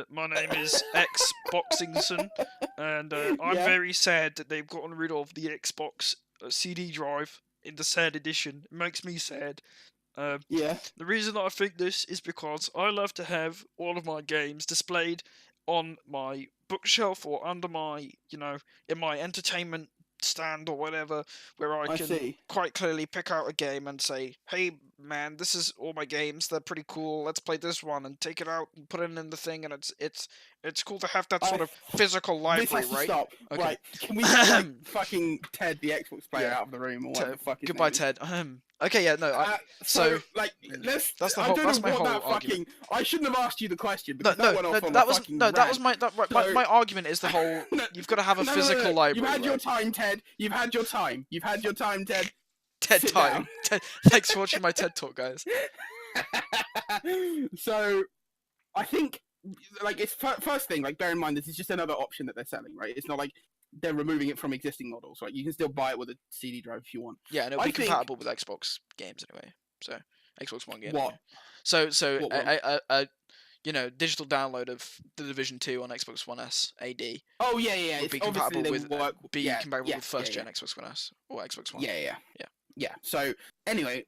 Speaker 1: My name is Xboxingson, and I'm
Speaker 2: Yeah.
Speaker 1: very sad that they've gotten rid of the Xbox CD drive in the sad edition. It makes me sad.
Speaker 2: Yeah.
Speaker 1: The reason I think this is because I love to have all of my games displayed on my bookshelf or under my, in my entertainment stand or whatever, where I can
Speaker 2: see.
Speaker 1: quite clearly pick out a game and say, hey man, this is all my games, they're pretty cool, let's play this one, and take it out and put it in the thing, and it's cool to have that sort of physical
Speaker 2: This
Speaker 1: library,
Speaker 2: has to
Speaker 1: right?
Speaker 2: stop.
Speaker 1: Okay.
Speaker 2: Right. Can we get like fucking Ted, the Xbox player,
Speaker 1: Yeah.
Speaker 2: out of the room or what the fuck? His
Speaker 1: Goodbye,
Speaker 2: name is?
Speaker 1: Ted. Okay, yeah, no.
Speaker 2: So,
Speaker 1: so
Speaker 2: like, let's.
Speaker 1: that's the
Speaker 2: I
Speaker 1: whole.
Speaker 2: don't
Speaker 1: That's
Speaker 2: know
Speaker 1: my
Speaker 2: what
Speaker 1: whole
Speaker 2: that
Speaker 1: argument.
Speaker 2: fucking. I shouldn't have asked you the question
Speaker 1: No,
Speaker 2: because that went off on a
Speaker 1: that was
Speaker 2: fucking
Speaker 1: no, that was
Speaker 2: rant.
Speaker 1: my argument is the whole.
Speaker 2: No,
Speaker 1: You've got to have a
Speaker 2: No,
Speaker 1: physical library.
Speaker 2: You've had your
Speaker 1: right?
Speaker 2: time, Ted. You've had your time. You've had your time, Ted.
Speaker 1: TED
Speaker 2: Sit
Speaker 1: time.
Speaker 2: down.
Speaker 1: TED, thanks for watching my TED talk, guys.
Speaker 2: So, I think, like, it's first thing. Like, bear in mind, this is just another option that they're selling, right? It's not like they're removing it from existing models, right? You can still buy it with a CD drive if you want.
Speaker 1: Yeah, and it'll
Speaker 2: I
Speaker 1: be
Speaker 2: think-
Speaker 1: compatible with Xbox games anyway. So Xbox One games.
Speaker 2: What?
Speaker 1: Anyway. So
Speaker 2: What one?
Speaker 1: digital download of The Division 2 on Xbox One S AD
Speaker 2: Oh yeah.
Speaker 1: would
Speaker 2: It's
Speaker 1: be
Speaker 2: obviously
Speaker 1: compatible
Speaker 2: they
Speaker 1: with
Speaker 2: work.
Speaker 1: compatible with first
Speaker 2: yeah.
Speaker 1: gen Xbox One S or Xbox One.
Speaker 2: Yeah. So anyway,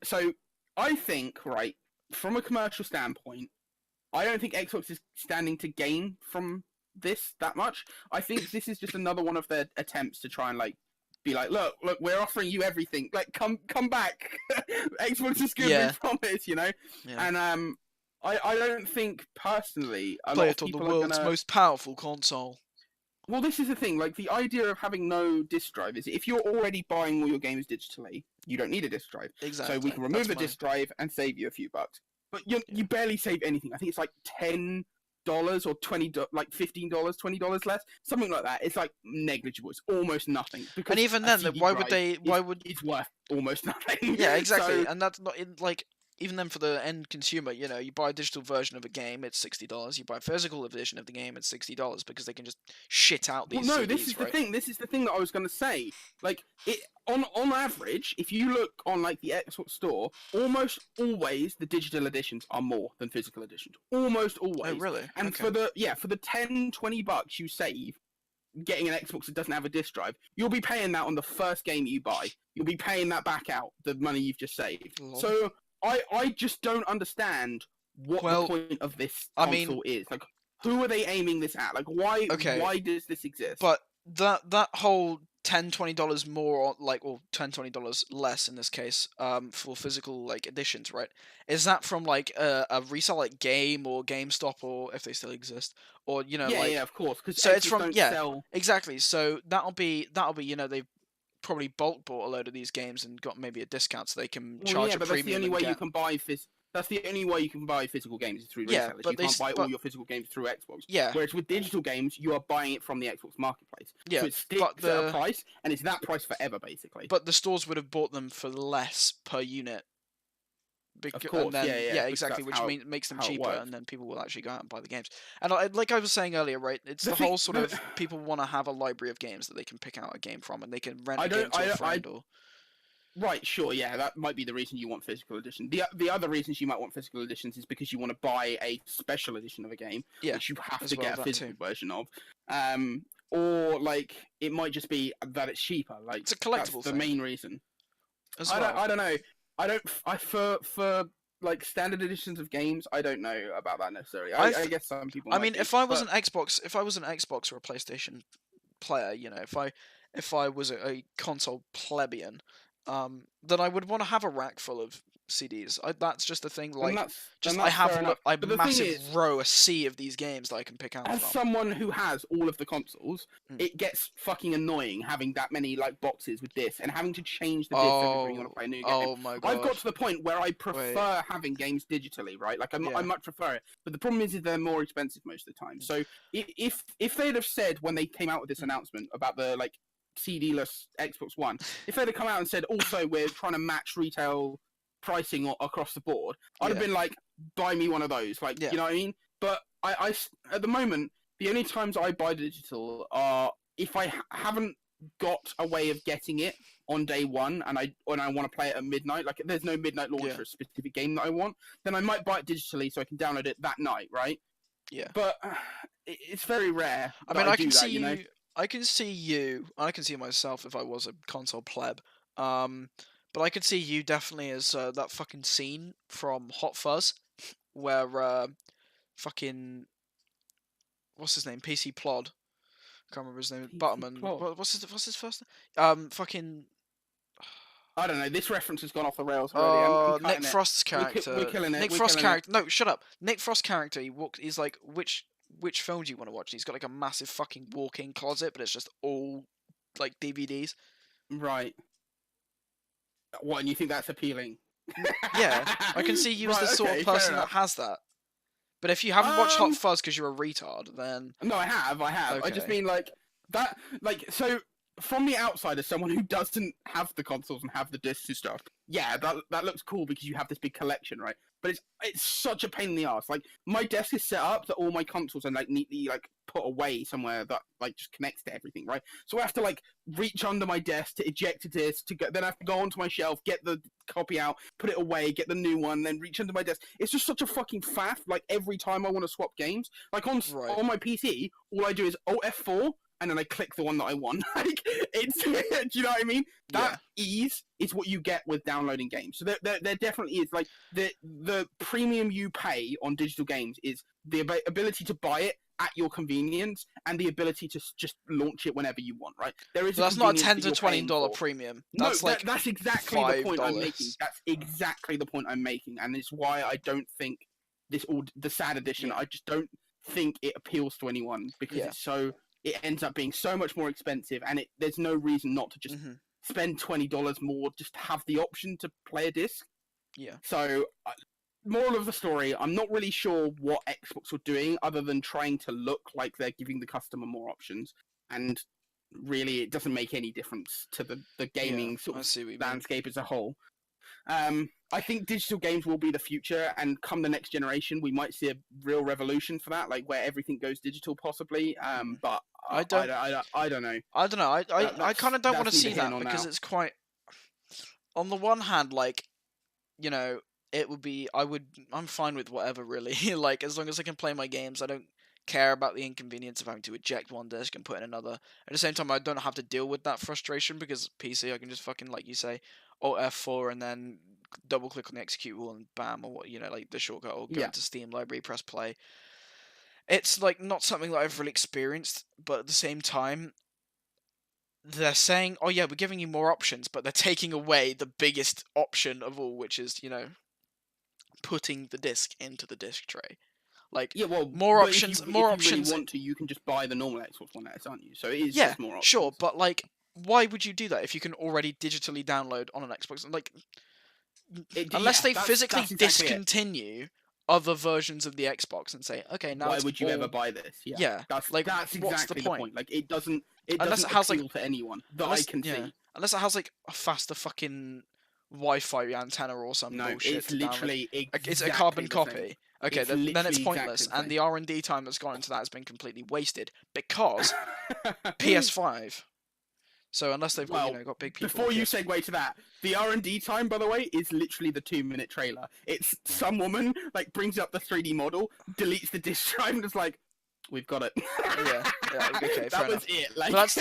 Speaker 2: I think, right, from a commercial standpoint, I don't think Xbox is standing to gain from this that much. I think this is just another one of their attempts to try and like be like, look, we're offering you everything. Like, come back. Xbox is good,
Speaker 1: Yeah.
Speaker 2: we promise,
Speaker 1: Yeah.
Speaker 2: And I don't think personally a lot
Speaker 1: Play
Speaker 2: of
Speaker 1: it on the
Speaker 2: people are
Speaker 1: world's
Speaker 2: gonna.
Speaker 1: most powerful console.
Speaker 2: Well, this is the thing. Like, the idea of having no disk drive is if you're already buying all your games digitally, you don't need a disk drive. So we
Speaker 1: Exactly.
Speaker 2: can remove
Speaker 1: That's
Speaker 2: the
Speaker 1: my
Speaker 2: disk drive and save you a few bucks. But
Speaker 1: yeah.
Speaker 2: you barely save anything. I think it's like $10 or like $15, $20 less, something like that. It's like negligible. It's almost nothing
Speaker 1: And
Speaker 2: because
Speaker 1: even
Speaker 2: a
Speaker 1: then,
Speaker 2: CD
Speaker 1: why would
Speaker 2: drive
Speaker 1: they? Why would?
Speaker 2: is worth almost nothing.
Speaker 1: Yeah, exactly.
Speaker 2: So
Speaker 1: And that's not in like. Even then, for the end consumer, you buy a digital version of a game, it's $60. You buy a physical edition of the game, it's $60 because they can just shit out
Speaker 2: well,
Speaker 1: these
Speaker 2: no, this
Speaker 1: CDs,
Speaker 2: is the
Speaker 1: right?
Speaker 2: thing. This is the thing that I was going to say. Like it on average, if you look on like the Xbox store, almost always the digital editions are more than physical editions. Almost
Speaker 1: Oh,
Speaker 2: always.
Speaker 1: really?
Speaker 2: And
Speaker 1: Okay.
Speaker 2: for the 10-20 bucks you save getting an Xbox that doesn't have a disc drive, you'll be paying that on the first game you buy. You'll be paying that back out, the money you've just saved.
Speaker 1: Lol.
Speaker 2: So I just don't understand what the
Speaker 1: Well,
Speaker 2: point of this
Speaker 1: I mean,
Speaker 2: console is. Like, who are they aiming this at? Like,
Speaker 1: okay,
Speaker 2: why does this exist?
Speaker 1: but that whole $10-$20 more, like, or $10-$20 less in this case, for physical like editions, right? Is that from like a resale like Game or GameStop, or if they still exist, or
Speaker 2: Yeah,
Speaker 1: like,
Speaker 2: yeah, of course, because
Speaker 1: so it's
Speaker 2: Xbox
Speaker 1: from,
Speaker 2: don't
Speaker 1: yeah,
Speaker 2: sell.
Speaker 1: exactly. So that'll be they've probably bulk bought a load of these games and got maybe a discount so they can
Speaker 2: Well,
Speaker 1: charge
Speaker 2: yeah,
Speaker 1: a
Speaker 2: but that's the
Speaker 1: premium
Speaker 2: only
Speaker 1: and
Speaker 2: way you
Speaker 1: get,
Speaker 2: can buy That's the only way you can buy physical games is through
Speaker 1: yeah,
Speaker 2: resellers.
Speaker 1: but
Speaker 2: You can't buy all
Speaker 1: but
Speaker 2: your physical games through Xbox.
Speaker 1: yeah,
Speaker 2: Whereas with digital games, you are buying it from the Xbox marketplace.
Speaker 1: yeah,
Speaker 2: So it
Speaker 1: but
Speaker 2: sticks at a
Speaker 1: the
Speaker 2: price, and it's that price forever, basically.
Speaker 1: but the stores would have bought them for less per unit.
Speaker 2: Of
Speaker 1: And
Speaker 2: course, yeah,
Speaker 1: then
Speaker 2: yeah,
Speaker 1: yeah,
Speaker 2: because
Speaker 1: exactly,
Speaker 2: that's
Speaker 1: which makes them
Speaker 2: how it
Speaker 1: cheaper,
Speaker 2: works.
Speaker 1: and then people will actually go out and buy the games. And like I was saying earlier, right? It's
Speaker 2: The
Speaker 1: the
Speaker 2: thing,
Speaker 1: whole sort of people want to have a library of games that they can pick out a game from, and they can rent
Speaker 2: I
Speaker 1: a
Speaker 2: don't,
Speaker 1: game to a friend or.
Speaker 2: right, sure, yeah, that might be the reason you want physical edition. The other reasons you might want physical editions is because you want to buy a special edition of a game,
Speaker 1: Yeah,
Speaker 2: which you have
Speaker 1: as
Speaker 2: to
Speaker 1: well,
Speaker 2: get a
Speaker 1: that too.
Speaker 2: physical version of. Or like it might just be that it's cheaper. Like
Speaker 1: It's a
Speaker 2: that's
Speaker 1: collectible
Speaker 2: the
Speaker 1: thing
Speaker 2: main reason.
Speaker 1: as well.
Speaker 2: I don't know. I don't. I for like standard editions of games, I don't know about that necessarily. I guess some people
Speaker 1: I
Speaker 2: might
Speaker 1: mean,
Speaker 2: do,
Speaker 1: if I was
Speaker 2: but
Speaker 1: an Xbox or a PlayStation player, if I was a console plebeian, then I would want to have a rack full of CDs. That's just the thing.
Speaker 2: then
Speaker 1: Like, just I
Speaker 2: that's
Speaker 1: have
Speaker 2: fair enough.
Speaker 1: a
Speaker 2: But the thing is,
Speaker 1: massive row, a sea of these games that I can pick out
Speaker 2: as
Speaker 1: from.
Speaker 2: someone who has all of the consoles,
Speaker 1: Mm.
Speaker 2: it gets fucking annoying having that many like boxes with discs and having to change the discs every time you want to play a new game.
Speaker 1: Oh my
Speaker 2: I've got
Speaker 1: god.
Speaker 2: to the point where I prefer
Speaker 1: Wait.
Speaker 2: having games digitally, right? Like I
Speaker 1: Yeah.
Speaker 2: much prefer it. But the problem is they're more expensive most of the time. So if they'd have said when they came out with this announcement about the like CD-less Xbox One, if they'd have come out and said also we're trying to match retail pricing across the board, I'd have
Speaker 1: Yeah.
Speaker 2: been like, buy me one of those. Like,
Speaker 1: Yeah.
Speaker 2: you know what I mean? But I at the moment, the only times I buy digital are if I haven't got a way of getting it on day one and I want to play it at midnight, like there's no midnight launch for a specific game that I want, then I might buy it digitally so I can download it that night, right?
Speaker 1: Yeah.
Speaker 2: But it's very rare.
Speaker 1: I mean, I can see
Speaker 2: you know?
Speaker 1: you. I can see you. I can see myself if I was a console pleb. But I could see you definitely as that fucking scene from Hot Fuzz, where fucking what's his name? PC Plod. I can't remember his name.
Speaker 2: PC
Speaker 1: Butterman.
Speaker 2: Plod.
Speaker 1: What's his first name? Fucking.
Speaker 2: I don't know. This reference has gone off the rails already. I'm
Speaker 1: Nick
Speaker 2: it.
Speaker 1: Frost's character.
Speaker 2: We're killing it.
Speaker 1: Nick Frost's character. No, shut up. Nick Frost's character. He's like, which film do you want to watch? He's got like a massive fucking walk-in closet, but it's just all like DVDs.
Speaker 2: Right. What? And you think that's appealing?
Speaker 1: Yeah, I can see you as the sort of person that has that. But if you haven't watched Hot Fuzz because you're a retard, then
Speaker 2: no, I have. Okay. I just mean like that. Like so, from the outside, as someone who doesn't have the consoles and have the discs and stuff, yeah, that looks cool because you have this big collection, right? But it's such a pain in the ass. Like my desk is set up that all my consoles are like neatly like put away somewhere that like just connects to everything, right? So I have to like reach under my desk to eject a disc to go. Then I have to go onto my shelf, get the copy out, put it away, get the new one, then reach under my desk. It's just such a fucking faff. Like every time I want to swap games, like on my PC, all I do is Alt F4. And then I click the one that I want. Like it's, do you know what I mean? That ease is what you get with downloading games. So there definitely is like the premium you pay on digital games is the ability to buy it at your convenience and the ability to just launch it whenever you want. Right? There is.
Speaker 1: So that's not a $10 to $20 premium. That's
Speaker 2: no,
Speaker 1: like
Speaker 2: that's exactly
Speaker 1: $5.
Speaker 2: the point I'm making. That's exactly the point I'm making, and it's why I don't think the sad edition. I just don't think it appeals to anyone because it's so it ends up being so much more expensive, and there's no reason not to just spend $20 more just to have the option to play a disc.
Speaker 1: Yeah.
Speaker 2: So, moral of the story, I'm not really sure what Xbox were doing other than trying to look like they're giving the customer more options. And really, it doesn't make any difference to the gaming sort of landscape as a whole. I think digital games will be the future, and come the next generation, we might see a real revolution for that, like where everything goes digital, possibly. But I don't know.
Speaker 1: I don't know. I kind of don't want to see that because it's quite. On the one hand, like, you know, it would be. I'm fine with whatever, really. Like, as long as I can play my games, I don't care about the inconvenience of having to eject one disc and put in another. At the same time, I don't have to deal with that frustration because PC, I can just fucking, like you say, Alt F4 and then double click on the executable and bam, or what, like the shortcut, or go into Steam library, press play. It's like not something that I've really experienced, but at the same time, they're saying, oh yeah, we're giving you more options, but they're taking away the biggest option of all, which is, putting the disc into the disc tray. Like, more options.
Speaker 2: If you really want to, you can just buy the normal Xbox One S, aren't you? So it is just more options.
Speaker 1: Sure, but like, why would you do that if you can already digitally download on an Xbox? Like, unless they physically discontinue other versions of the Xbox and say, okay, now
Speaker 2: why would you ever buy this? Yeah, that's exactly what's the point? Like, it doesn't appeal to anyone that I can see.
Speaker 1: Unless it has like a faster fucking Wi-Fi antenna or some bullshit.
Speaker 2: It's literally
Speaker 1: it's a carbon copy. Okay, then it's pointless, and the R&D time that's gone into that has been completely wasted because PS5. So unless they've got big people.
Speaker 2: Before you segue to that, the R&D time, by the way, is literally the 2-minute trailer. It's some woman like brings up the 3D model, deletes the disk drive, and is like, "We've got it."
Speaker 1: yeah, okay,
Speaker 2: that was it. Like...
Speaker 1: But that's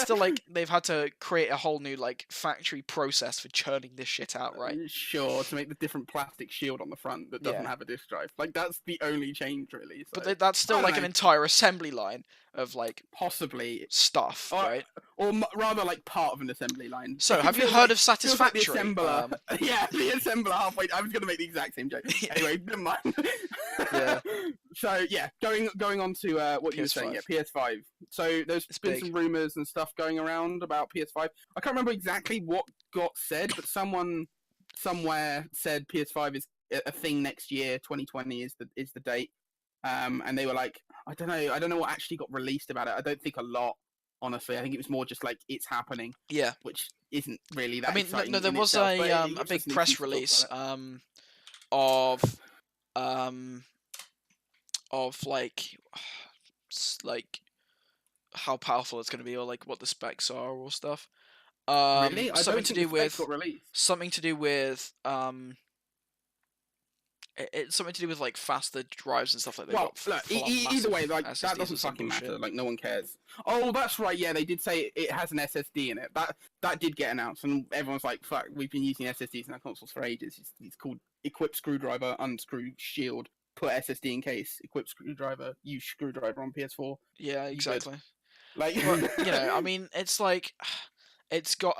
Speaker 1: still like they've had to create a whole new like factory process for churning this shit out, right?
Speaker 2: Sure, to make the different plastic shield on the front that doesn't have a disk drive. Like that's the only change, really. So...
Speaker 1: But that's still like an entire assembly line of like
Speaker 2: possibly
Speaker 1: stuff, right?
Speaker 2: Or rather, like part of an assembly line.
Speaker 1: So, have you heard of Satisfactory?
Speaker 2: Like the assembler, the assembler halfway. I was going to make the exact same joke. Anyway, never mind.
Speaker 1: Yeah.
Speaker 2: So going on to what you were saying. Yeah, PS5. So there's been some rumors and stuff going around about PS5. I can't remember exactly what got said, but someone somewhere said PS5 is a thing next year. 2020 is the date. And they were like, I don't know what actually got released about it. I don't think a lot, honestly. I think it was more just like it's happening.
Speaker 1: Yeah.
Speaker 2: Which isn't really that exciting.
Speaker 1: No, there was a big press release of like how powerful it's going to be, or like what the specs are, or stuff.
Speaker 2: Really?
Speaker 1: Something to do with it's something to do with like faster drives and stuff like that.
Speaker 2: Well, look, either way, like SSDs that doesn't fucking matter. Like no one cares. Oh, that's right. Yeah, they did say it has an SSD in it. That did get announced, and everyone's like, "Fuck, we've been using SSDs in our consoles for ages." It's called equip screwdriver, unscrew shield, put SSD in case, equip screwdriver, use screwdriver on PS4.
Speaker 1: Yeah, exactly.
Speaker 2: Like,
Speaker 1: but, I mean, it's like it's got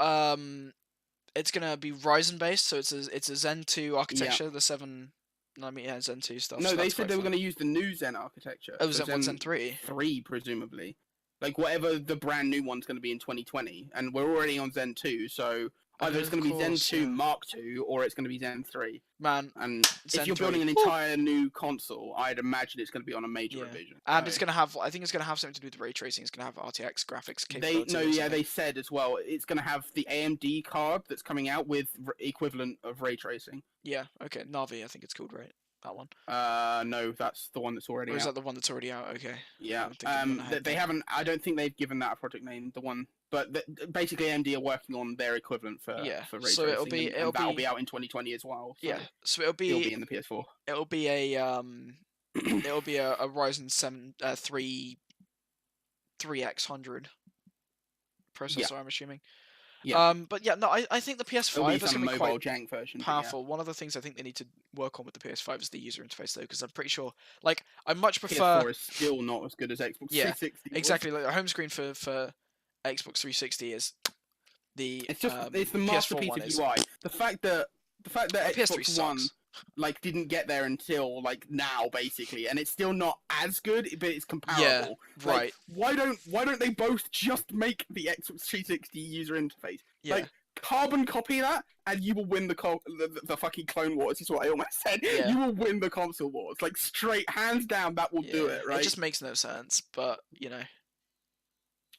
Speaker 1: it's gonna be Ryzen based, so it's a Zen 2 architecture, the 7. No, I mean, Zen 2 stuff.
Speaker 2: No, they said they were going to use the new Zen architecture.
Speaker 1: Oh, Zen 1, Zen 3?
Speaker 2: 3, presumably. Like, whatever the brand new one's going to be in 2020. And we're already on Zen 2, so either it's going to be Zen 2 Mark 2, or it's going to be Zen 3.
Speaker 1: Man,
Speaker 2: and if you're building an entire new console, I'd imagine it's going to be on a major revision.
Speaker 1: And it's going to have, I think it's going to have something to do with ray tracing. It's going to have RTX graphics capability.
Speaker 2: They said as well, it's going to have the AMD card that's coming out with equivalent of ray tracing.
Speaker 1: Yeah, okay. Navi, I think it's called, right? That one?
Speaker 2: No, that's the one that's already out.
Speaker 1: Or is that the one that's already out? Okay.
Speaker 2: Yeah. They haven't. I don't think they've given that a project name. The one, but basically AMD are working on their equivalent for ray tracing. So that'll be out in 2020 as well. So
Speaker 1: so it'll be
Speaker 2: in the PS4.
Speaker 1: It'll be a Ryzen 7 3X100 processor. I'm assuming.
Speaker 2: Yeah.
Speaker 1: But yeah, no, I think the PS5 is going to be quite
Speaker 2: jank version,
Speaker 1: powerful. Yeah. One of the things I think they need to work on with the PS5 is the user interface, though, because I'm pretty sure, like, I much prefer.
Speaker 2: PS4 is still not as good as Xbox 360.
Speaker 1: Exactly. Like, the home screen for Xbox 360 is the.
Speaker 2: It's the masterpiece of UI. The fact that Xbox One like didn't get there until like now basically, and it's still not as good, but it's
Speaker 1: Yeah,
Speaker 2: comparable. Like,
Speaker 1: right.
Speaker 2: why don't they both just make the Xbox 360 user interface?
Speaker 1: Yeah,
Speaker 2: Like, carbon copy that, and you will win the fucking Clone Wars. Is what I almost said.
Speaker 1: Yeah.
Speaker 2: You will win the console wars, like straight hands down. That will do
Speaker 1: yeah.
Speaker 2: it, right?
Speaker 1: It just makes no sense, but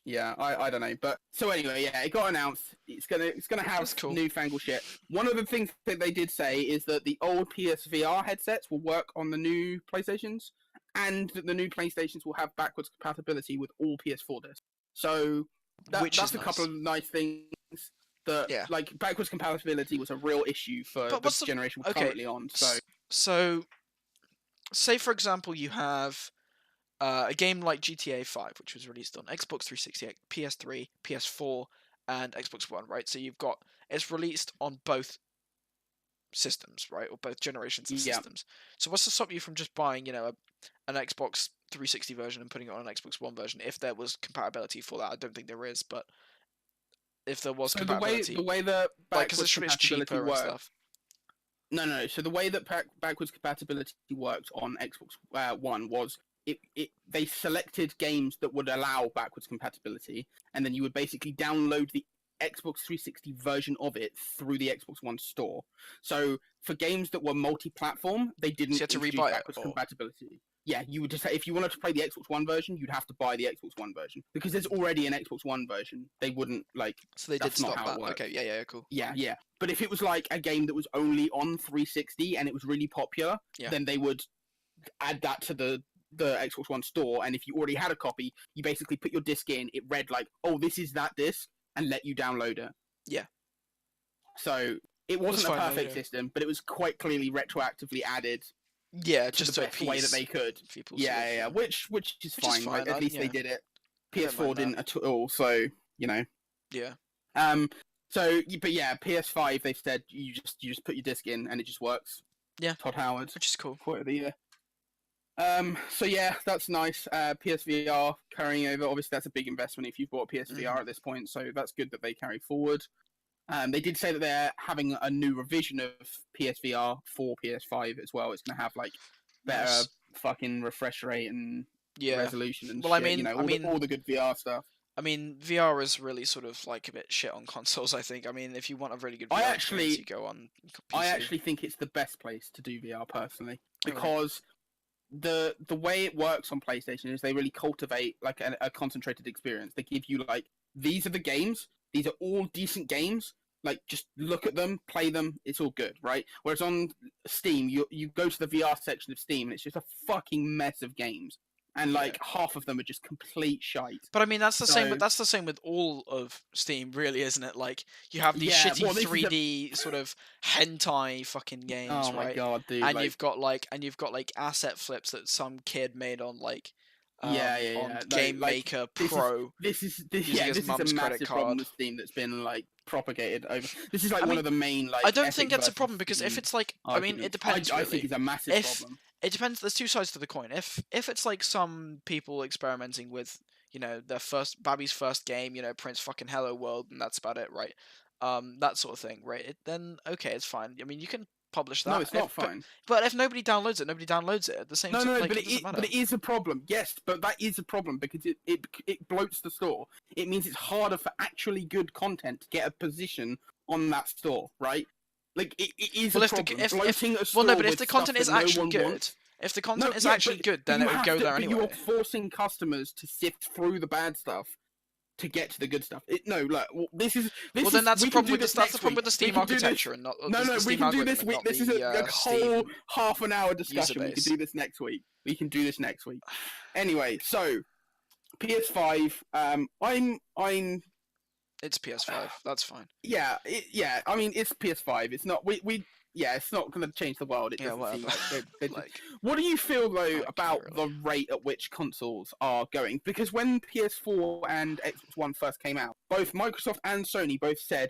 Speaker 2: Yeah, I don't know, but so anyway, yeah, it got announced. It's gonna have
Speaker 1: That's cool.
Speaker 2: newfangled shit. One of the things that they did say is that the old PSVR headsets will work on the new PlayStations, and that the new PlayStations will have backwards compatibility with all PS4 discs. So
Speaker 1: Which
Speaker 2: that's
Speaker 1: is
Speaker 2: a couple
Speaker 1: nice.
Speaker 2: of nice things. That
Speaker 1: Yeah.
Speaker 2: like backwards compatibility was a real issue for
Speaker 1: But
Speaker 2: the
Speaker 1: what's the
Speaker 2: generation we're
Speaker 1: okay?
Speaker 2: currently on. So
Speaker 1: So, say for example, you have a game like GTA 5, which was released on Xbox 360, PS3, PS4, and Xbox One, right? So it's released on both systems, right, or both generations of
Speaker 2: yeah.
Speaker 1: systems. So what's to stop you from just buying, an Xbox 360 version and putting it on an Xbox One version if there was compatibility for that? I don't think there is, but if there was
Speaker 2: So the way
Speaker 1: compatibility,
Speaker 2: that
Speaker 1: like because
Speaker 2: backwards
Speaker 1: it's
Speaker 2: compatibility
Speaker 1: cheaper and
Speaker 2: works.
Speaker 1: stuff.
Speaker 2: No. So the way that backwards compatibility worked on Xbox One was they selected games that would allow backwards compatibility, and then you would basically download the Xbox 360 version of it through the Xbox One store. So for games that were multi-platform, they
Speaker 1: So
Speaker 2: didn't
Speaker 1: you had to
Speaker 2: introduce
Speaker 1: rebuy it,
Speaker 2: backwards
Speaker 1: or
Speaker 2: compatibility. Yeah, you would just if you wanted to play the Xbox One version, you'd have to buy the Xbox One version because there's already an Xbox One version. They wouldn't like.
Speaker 1: so they did
Speaker 2: That's not
Speaker 1: stop
Speaker 2: how it
Speaker 1: that.
Speaker 2: works.
Speaker 1: Okay, yeah, cool.
Speaker 2: Yeah. But if it was like a game that was only on 360 and it was really popular,
Speaker 1: Yeah.
Speaker 2: then they would add that to the Xbox One store. And if you already had a copy, you basically put your disc in. It read like, oh, this is that disc, and let you download it.
Speaker 1: Yeah.
Speaker 2: So it wasn't
Speaker 1: That's
Speaker 2: a
Speaker 1: fine,
Speaker 2: perfect system, but it was quite clearly retroactively added.
Speaker 1: Yeah,
Speaker 2: to
Speaker 1: just
Speaker 2: the
Speaker 1: to
Speaker 2: best way that they could.
Speaker 1: People
Speaker 2: Yeah. Which is fine. Like at least they did it. PS4 didn't at all, so
Speaker 1: Yeah.
Speaker 2: So, but yeah, PS5 they said you just put your disc in and it just works.
Speaker 1: Yeah.
Speaker 2: Todd Howard,
Speaker 1: Which is cool.
Speaker 2: quote of the year. So yeah, that's nice. PSVR carrying over. Obviously, that's a big investment if you've bought a PSVR at this point. So that's good that they carry forward. They did say that they're having a new revision of PSVR for PS5 as well. It's going to have like better fucking refresh rate and resolution and shit. All the good VR stuff.
Speaker 1: I mean, VR is really sort of like a bit shit on consoles, I think. I mean, if you want a really good VR experience, you go on PC.
Speaker 2: I actually think it's the best place to do VR personally because the way it works on PlayStation is they really cultivate like a concentrated experience. They give you like, these are the games. These are all decent games. Like, just look at them, play them. It's all good, right? Whereas on Steam, you go to the VR section of Steam, and it's just a fucking mess of games. And like half of them are just complete shite.
Speaker 1: But I mean, that's the same. But that's the same with all of Steam, really, isn't it? Like, you have these shitty 3D sort of hentai fucking games,
Speaker 2: right? Oh my god, dude!
Speaker 1: And you've got like asset flips that some kid made on like on Game Maker Pro.
Speaker 2: This is a massive problem with Steam that's been like propagated over. This is like one of the main like.
Speaker 1: I don't think that's a problem because if it's like, I mean, it depends.
Speaker 2: I think it's a massive problem.
Speaker 1: It depends. There's two sides to the coin. If it's like some people experimenting with, their Babby's first game, Prince fucking Hello World, and that's about it, right? That sort of thing, right? Then okay, it's fine. I mean, you can publish that.
Speaker 2: No, it's not fine.
Speaker 1: But if nobody downloads it, nobody downloads it at the same time.
Speaker 2: No, but it is a problem. Yes, but that is a problem because it bloats the store. It means it's harder for actually good content to get a position on that store, right? Like it is a problem. Bloating a store
Speaker 1: but if the content is actually good, if the content is actually good, then it would go there anyway.
Speaker 2: You're forcing customers to sift through the bad stuff to get to the good stuff. Then
Speaker 1: that's the problem with the problem with the Steam architecture and not
Speaker 2: no. We can do this week. This is a whole half an hour discussion. We can do this next week. Anyway, so PS5. I'm.
Speaker 1: It's PS5. That's fine.
Speaker 2: Yeah. I mean, it's PS5. It's not. It's not going to change the world. It doesn't seem like. What do you feel though about the rate at which consoles are going? Because when PS4 and Xbox One first came out, both Microsoft and Sony both said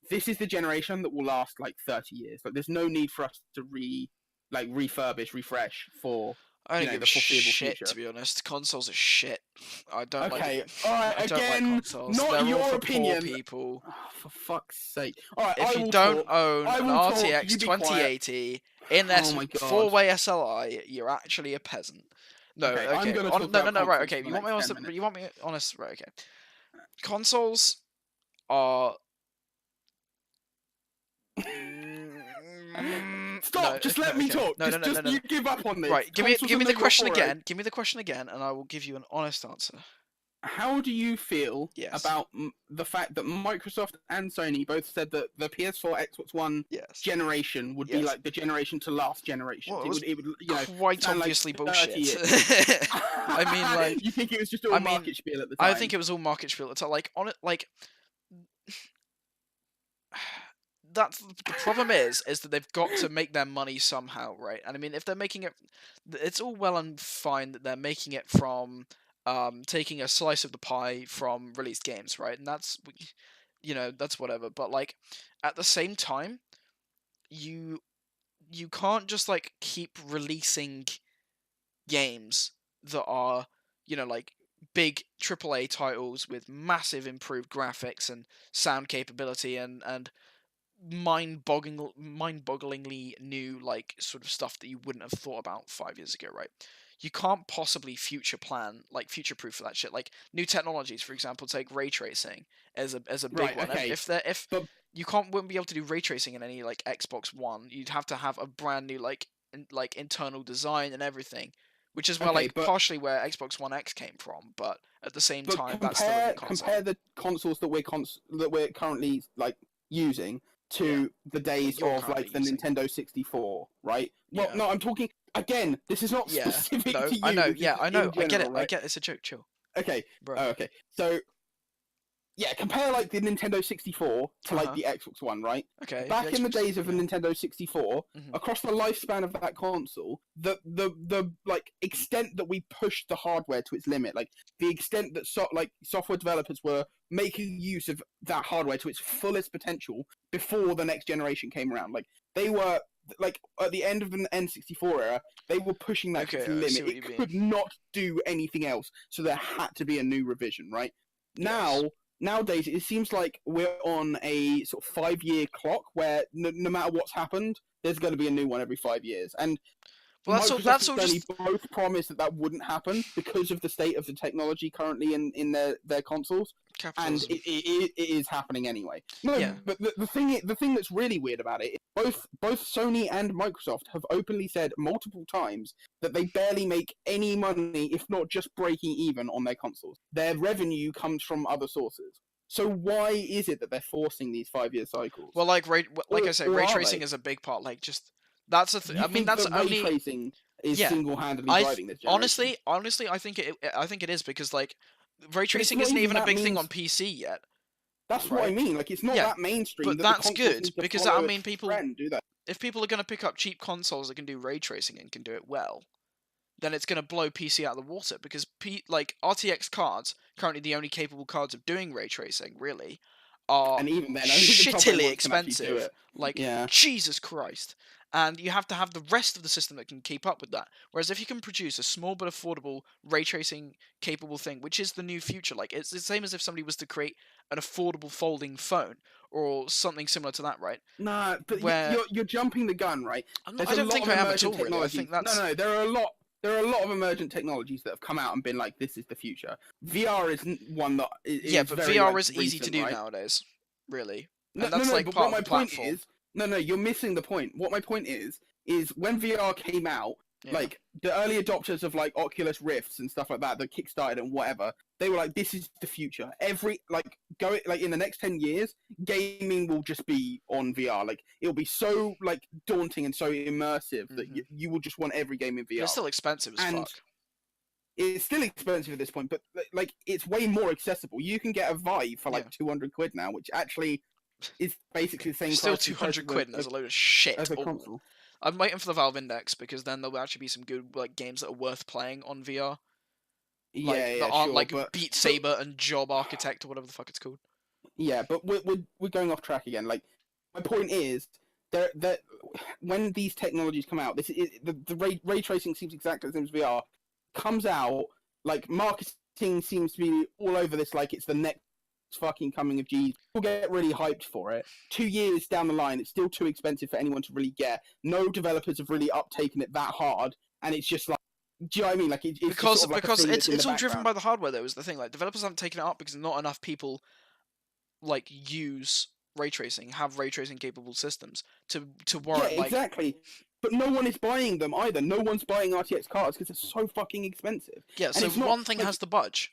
Speaker 2: this is the generation that will last like 30 years. Like, there's no need for us to refurbish, refresh for
Speaker 1: I don't
Speaker 2: the
Speaker 1: give a
Speaker 2: foreseeable
Speaker 1: shit,
Speaker 2: future.
Speaker 1: to be honest. Consoles are shit. I don't like.
Speaker 2: Okay, all right.
Speaker 1: I don't like
Speaker 2: Again,
Speaker 1: consoles.
Speaker 2: not
Speaker 1: They're all
Speaker 2: your
Speaker 1: for poor
Speaker 2: opinion.
Speaker 1: people.
Speaker 2: Oh, for fuck's sake! All right,
Speaker 1: If
Speaker 2: I
Speaker 1: you
Speaker 2: will
Speaker 1: don't
Speaker 2: talk.
Speaker 1: own
Speaker 2: I
Speaker 1: an
Speaker 2: will talk.
Speaker 1: RTX
Speaker 2: You be quiet.
Speaker 1: 2080 in
Speaker 2: Oh
Speaker 1: this
Speaker 2: my god.
Speaker 1: four-way SLI, you're actually a peasant. No,
Speaker 2: Okay, I'm
Speaker 1: okay.
Speaker 2: gonna talk
Speaker 1: No,
Speaker 2: about
Speaker 1: right,
Speaker 2: consoles
Speaker 1: okay.
Speaker 2: for the
Speaker 1: You want me
Speaker 2: next 10
Speaker 1: honest?
Speaker 2: minutes.
Speaker 1: You want me honest? Right, okay. Consoles are.
Speaker 2: Stop! Just let me
Speaker 1: Okay.
Speaker 2: talk.
Speaker 1: No, no, no, no,
Speaker 2: Just
Speaker 1: no, no.
Speaker 2: you give up on this.
Speaker 1: Right,
Speaker 2: Consoles
Speaker 1: give
Speaker 2: are
Speaker 1: me the
Speaker 2: not your
Speaker 1: question
Speaker 2: foray.
Speaker 1: again. Give me the question again, and I will give you an honest answer.
Speaker 2: How do you feel
Speaker 1: Yes.
Speaker 2: about the fact that Microsoft and Sony both said that the PS4, Xbox One
Speaker 1: Yes.
Speaker 2: generation would be
Speaker 1: Yes.
Speaker 2: like the generation to last generation?
Speaker 1: Well,
Speaker 2: it would, you know,
Speaker 1: quite
Speaker 2: stand
Speaker 1: obviously
Speaker 2: like 30
Speaker 1: bullshit.
Speaker 2: years.
Speaker 1: I mean, like,
Speaker 2: you think it was just all market spiel at the time?
Speaker 1: I think it was all market spiel. It's like on it, like that's the problem is that they've got to make their money somehow, right? And I mean, if they're making it, it's all well and fine that they're making it from taking a slice of the pie from released games, right? And that's that's whatever. But like at the same time, you can't just like keep releasing games that are like big AAA titles with massive improved graphics and sound capability and mind-bogglingly new like sort of stuff that you wouldn't have thought about 5 years ago, right? You can't possibly future proof for that shit. Like new technologies, for example, take ray tracing as a big
Speaker 2: Right.
Speaker 1: one.
Speaker 2: Okay.
Speaker 1: If
Speaker 2: But
Speaker 1: you wouldn't be able to do ray tracing in any like Xbox One, you'd have to have a brand new like internal design and everything, which is where
Speaker 2: okay.
Speaker 1: like
Speaker 2: But
Speaker 1: partially where Xbox One X came from. But at the same
Speaker 2: but
Speaker 1: time, that's still a new
Speaker 2: compare
Speaker 1: console.
Speaker 2: the consoles that we're currently like using
Speaker 1: Yeah.
Speaker 2: to the days
Speaker 1: You're
Speaker 2: of
Speaker 1: currently
Speaker 2: like the
Speaker 1: using.
Speaker 2: Nintendo 64, right? Well,
Speaker 1: Yeah.
Speaker 2: no, I'm talking again. This is not
Speaker 1: Yeah.
Speaker 2: specific
Speaker 1: No,
Speaker 2: to you.
Speaker 1: I know.
Speaker 2: This is
Speaker 1: Yeah,
Speaker 2: just
Speaker 1: I know.
Speaker 2: in
Speaker 1: I get it.
Speaker 2: general,
Speaker 1: I
Speaker 2: right?
Speaker 1: get it's a joke. Chill,
Speaker 2: Okay.
Speaker 1: bro.
Speaker 2: Oh, okay. So yeah, compare like the Nintendo 64 to like the Xbox One, right?
Speaker 1: Okay.
Speaker 2: Back in the days of the
Speaker 1: yeah.
Speaker 2: Nintendo 64,
Speaker 1: Mhm.
Speaker 2: across the lifespan of that console, the like extent that we pushed the hardware to its limit, like the extent that software developers were making use of that hardware to its fullest potential before the next generation came around. Like they were like at the end of the N64 era, they were pushing that to its
Speaker 1: Okay, I see
Speaker 2: limit.
Speaker 1: what you
Speaker 2: It
Speaker 1: mean.
Speaker 2: could not do anything else, so there had to be a new revision, right?
Speaker 1: Yes.
Speaker 2: Nowadays, it seems like we're on a sort of 5-year clock where no matter what's happened, there's going to be a new one every 5 years. And
Speaker 1: Well,
Speaker 2: Microsoft
Speaker 1: that's
Speaker 2: and
Speaker 1: all
Speaker 2: Sony
Speaker 1: just
Speaker 2: both promised that wouldn't happen because of the state of the technology currently in their consoles, and
Speaker 1: capitalism.
Speaker 2: it is happening anyway. No,
Speaker 1: Yeah.
Speaker 2: but the thing that's really weird about it is both Sony and Microsoft have openly said multiple times that they barely make any money, if not just breaking even, on their consoles. Their revenue comes from other sources. So why is it that they're forcing these 5-year cycles?
Speaker 1: Well, like I say,
Speaker 2: Or
Speaker 1: ray
Speaker 2: are
Speaker 1: tracing
Speaker 2: they?
Speaker 1: is a big part. Like, just that's a.
Speaker 2: You
Speaker 1: I mean,
Speaker 2: think
Speaker 1: that's
Speaker 2: that ray
Speaker 1: only.
Speaker 2: tracing is
Speaker 1: Yeah.
Speaker 2: single-handedly driving this generation?
Speaker 1: Honestly, I think it is because like ray
Speaker 2: But it's
Speaker 1: tracing
Speaker 2: not
Speaker 1: isn't
Speaker 2: even
Speaker 1: even a
Speaker 2: that
Speaker 1: big thing on
Speaker 2: means.
Speaker 1: PC yet,
Speaker 2: That's what I
Speaker 1: right?
Speaker 2: mean. Like, it's not
Speaker 1: Yeah,
Speaker 2: that mainstream
Speaker 1: but
Speaker 2: that the
Speaker 1: that's
Speaker 2: consoles
Speaker 1: good
Speaker 2: need to
Speaker 1: because
Speaker 2: follow
Speaker 1: that'll
Speaker 2: a
Speaker 1: mean people.
Speaker 2: trend, do that.
Speaker 1: If people are going to pick up cheap consoles that can do ray tracing and can do it well, then it's going to blow PC out of the water because like RTX cards, currently the only capable cards of doing ray tracing, really, are
Speaker 2: And even then, only the top end
Speaker 1: shittily
Speaker 2: ones can actually do
Speaker 1: expensive.
Speaker 2: it.
Speaker 1: Like
Speaker 2: Yeah.
Speaker 1: Jesus Christ. And you have to have the rest of the system that can keep up with that. Whereas if you can produce a small but affordable ray tracing capable thing, which is the new future, like it's the same as if somebody was to create an affordable folding phone or something similar to that, right?
Speaker 2: Nah, but
Speaker 1: Where
Speaker 2: you're jumping the gun, right? There's
Speaker 1: I
Speaker 2: a
Speaker 1: don't
Speaker 2: lot
Speaker 1: think
Speaker 2: of
Speaker 1: I am at
Speaker 2: emergent
Speaker 1: all, really. I think
Speaker 2: technologies.
Speaker 1: that's
Speaker 2: No, there are a lot of emergent technologies that have come out and been like, this is the future. VR isn't one that
Speaker 1: yeah,
Speaker 2: is
Speaker 1: but
Speaker 2: very
Speaker 1: VR
Speaker 2: like
Speaker 1: is easy to
Speaker 2: recent,
Speaker 1: do
Speaker 2: right?
Speaker 1: nowadays, really,
Speaker 2: No,
Speaker 1: and
Speaker 2: no,
Speaker 1: that's
Speaker 2: no.
Speaker 1: like
Speaker 2: But
Speaker 1: part
Speaker 2: what
Speaker 1: of
Speaker 2: my
Speaker 1: the
Speaker 2: point
Speaker 1: platform.
Speaker 2: no, you're missing the point. What my point is when VR came out,
Speaker 1: Yeah.
Speaker 2: like the early adopters of like Oculus Rifts and stuff like that, that kickstarted and whatever, they were like, this is the future. Every like in the next 10 years, gaming will just be on VR. Like it'll be so like daunting and so immersive that you will just want every game in
Speaker 1: But it's
Speaker 2: VR.
Speaker 1: still expensive as
Speaker 2: And
Speaker 1: fuck.
Speaker 2: it's still expensive at this point, but like it's way more accessible. You can get a Vive for like
Speaker 1: Yeah.
Speaker 2: 200 quid now, which actually is basically the same
Speaker 1: Still
Speaker 2: price as
Speaker 1: 200 quid and there's a load of shit.
Speaker 2: a
Speaker 1: Oh,
Speaker 2: console.
Speaker 1: I'm waiting for the Valve Index because then there'll actually be some good like games that are worth playing on VR.
Speaker 2: Yeah,
Speaker 1: Like that
Speaker 2: yeah,
Speaker 1: aren't
Speaker 2: sure,
Speaker 1: like Beat
Speaker 2: but
Speaker 1: Saber and Job Architect or whatever the fuck it's called.
Speaker 2: yeah, but we're going off track again. Like my point is, there when these technologies come out, the ray tracing seems exactly the same as VR. Comes out, like, marketing seems to be all over this, like it's the next fucking coming of Jesus. People get really hyped for it. 2 years down the line, it's still too expensive for anyone to really get. No developers have really uptaken it that hard, and it's just like, do you know what I mean? Like, it's just
Speaker 1: Because
Speaker 2: sort of like a thing that's in
Speaker 1: it's
Speaker 2: the
Speaker 1: all driven
Speaker 2: background.
Speaker 1: by the hardware, though, is the thing. Like, developers haven't taken it up because not enough people like use ray tracing, have ray tracing capable systems to warrant
Speaker 2: Yeah, exactly. But no one is buying them either. No one's buying RTX cards because they're so fucking expensive.
Speaker 1: yeah.
Speaker 2: And
Speaker 1: So
Speaker 2: it's not
Speaker 1: one thing
Speaker 2: like,
Speaker 1: has to budge,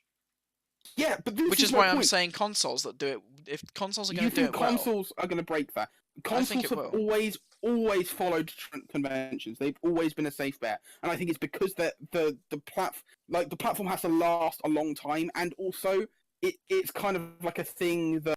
Speaker 2: yeah, but this
Speaker 1: which
Speaker 2: is
Speaker 1: is
Speaker 2: my
Speaker 1: why I'm
Speaker 2: point.
Speaker 1: saying consoles that do it. If consoles are going
Speaker 2: You
Speaker 1: to do
Speaker 2: think
Speaker 1: it well,
Speaker 2: consoles are going to break that?
Speaker 1: I think
Speaker 2: Consoles
Speaker 1: it
Speaker 2: have
Speaker 1: will.
Speaker 2: always followed conventions. They've always been a safe bet, and I think it's because the platform has to last a long time, and also it's kind of like a thing that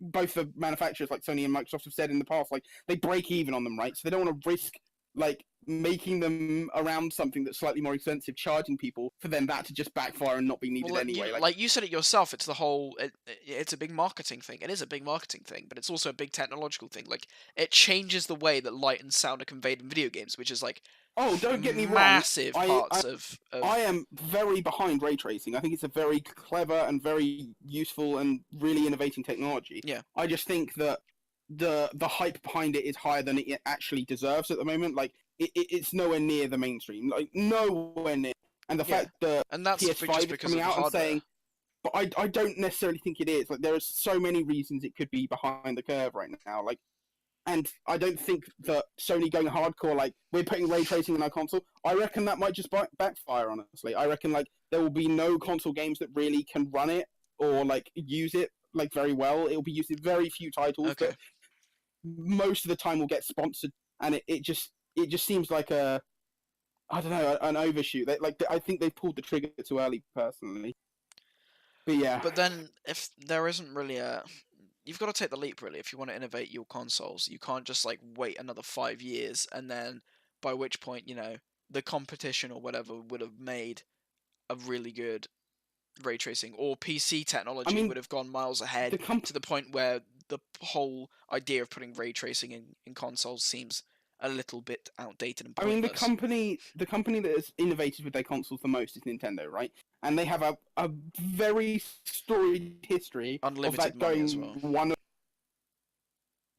Speaker 2: both the manufacturers like Sony and Microsoft have said in the past, like they break even on them, right? So they don't want to risk like making them around something that's slightly more expensive, charging people for then that to just backfire and not be needed
Speaker 1: Well,
Speaker 2: anyway.
Speaker 1: like you said it yourself, it's the whole. It's a big marketing thing. It is a big marketing thing, but it's also a big technological thing. Like it changes the way that light and sound are conveyed in video games, which is like
Speaker 2: Oh, don't get me wrong.
Speaker 1: massive
Speaker 2: I,
Speaker 1: parts
Speaker 2: I
Speaker 1: of.
Speaker 2: I am very behind ray tracing. I think it's a very clever and very useful and really innovating technology.
Speaker 1: Yeah.
Speaker 2: I just think that the hype behind it is higher than it actually deserves at the moment. Like it's nowhere near the mainstream. Like nowhere near. And the
Speaker 1: Yeah.
Speaker 2: fact that
Speaker 1: And that's just
Speaker 2: PS5 is
Speaker 1: because
Speaker 2: coming
Speaker 1: of the
Speaker 2: out and
Speaker 1: hardware.
Speaker 2: saying, but I don't necessarily think it is. Like there are so many reasons it could be behind the curve right now. Like, and I don't think that Sony going hardcore, like we're putting ray tracing in our console. I reckon that might just backfire. Honestly, I reckon like there will be no console games that really can run it or like use it like very well. It will be used in very few titles,
Speaker 1: Okay.
Speaker 2: but most of the time will get sponsored, and it just seems like a, I don't know, an overshoot. I think they pulled the trigger too early, personally. But yeah,
Speaker 1: But then, if there isn't really a, you've got to take the leap really. If you want to innovate your consoles, you can't just like wait another 5 years and then, by which point the competition or whatever would have made a really good ray tracing, or PC
Speaker 2: I
Speaker 1: technology
Speaker 2: mean
Speaker 1: would have gone miles ahead
Speaker 2: the comp-
Speaker 1: to the point where the whole idea of putting ray tracing in consoles seems a little bit outdated and
Speaker 2: I mean,
Speaker 1: pointless.
Speaker 2: the company that has innovated with their consoles the most is Nintendo, right? And they have a very storied history of
Speaker 1: Unlimited
Speaker 2: that
Speaker 1: money as
Speaker 2: going
Speaker 1: well.
Speaker 2: one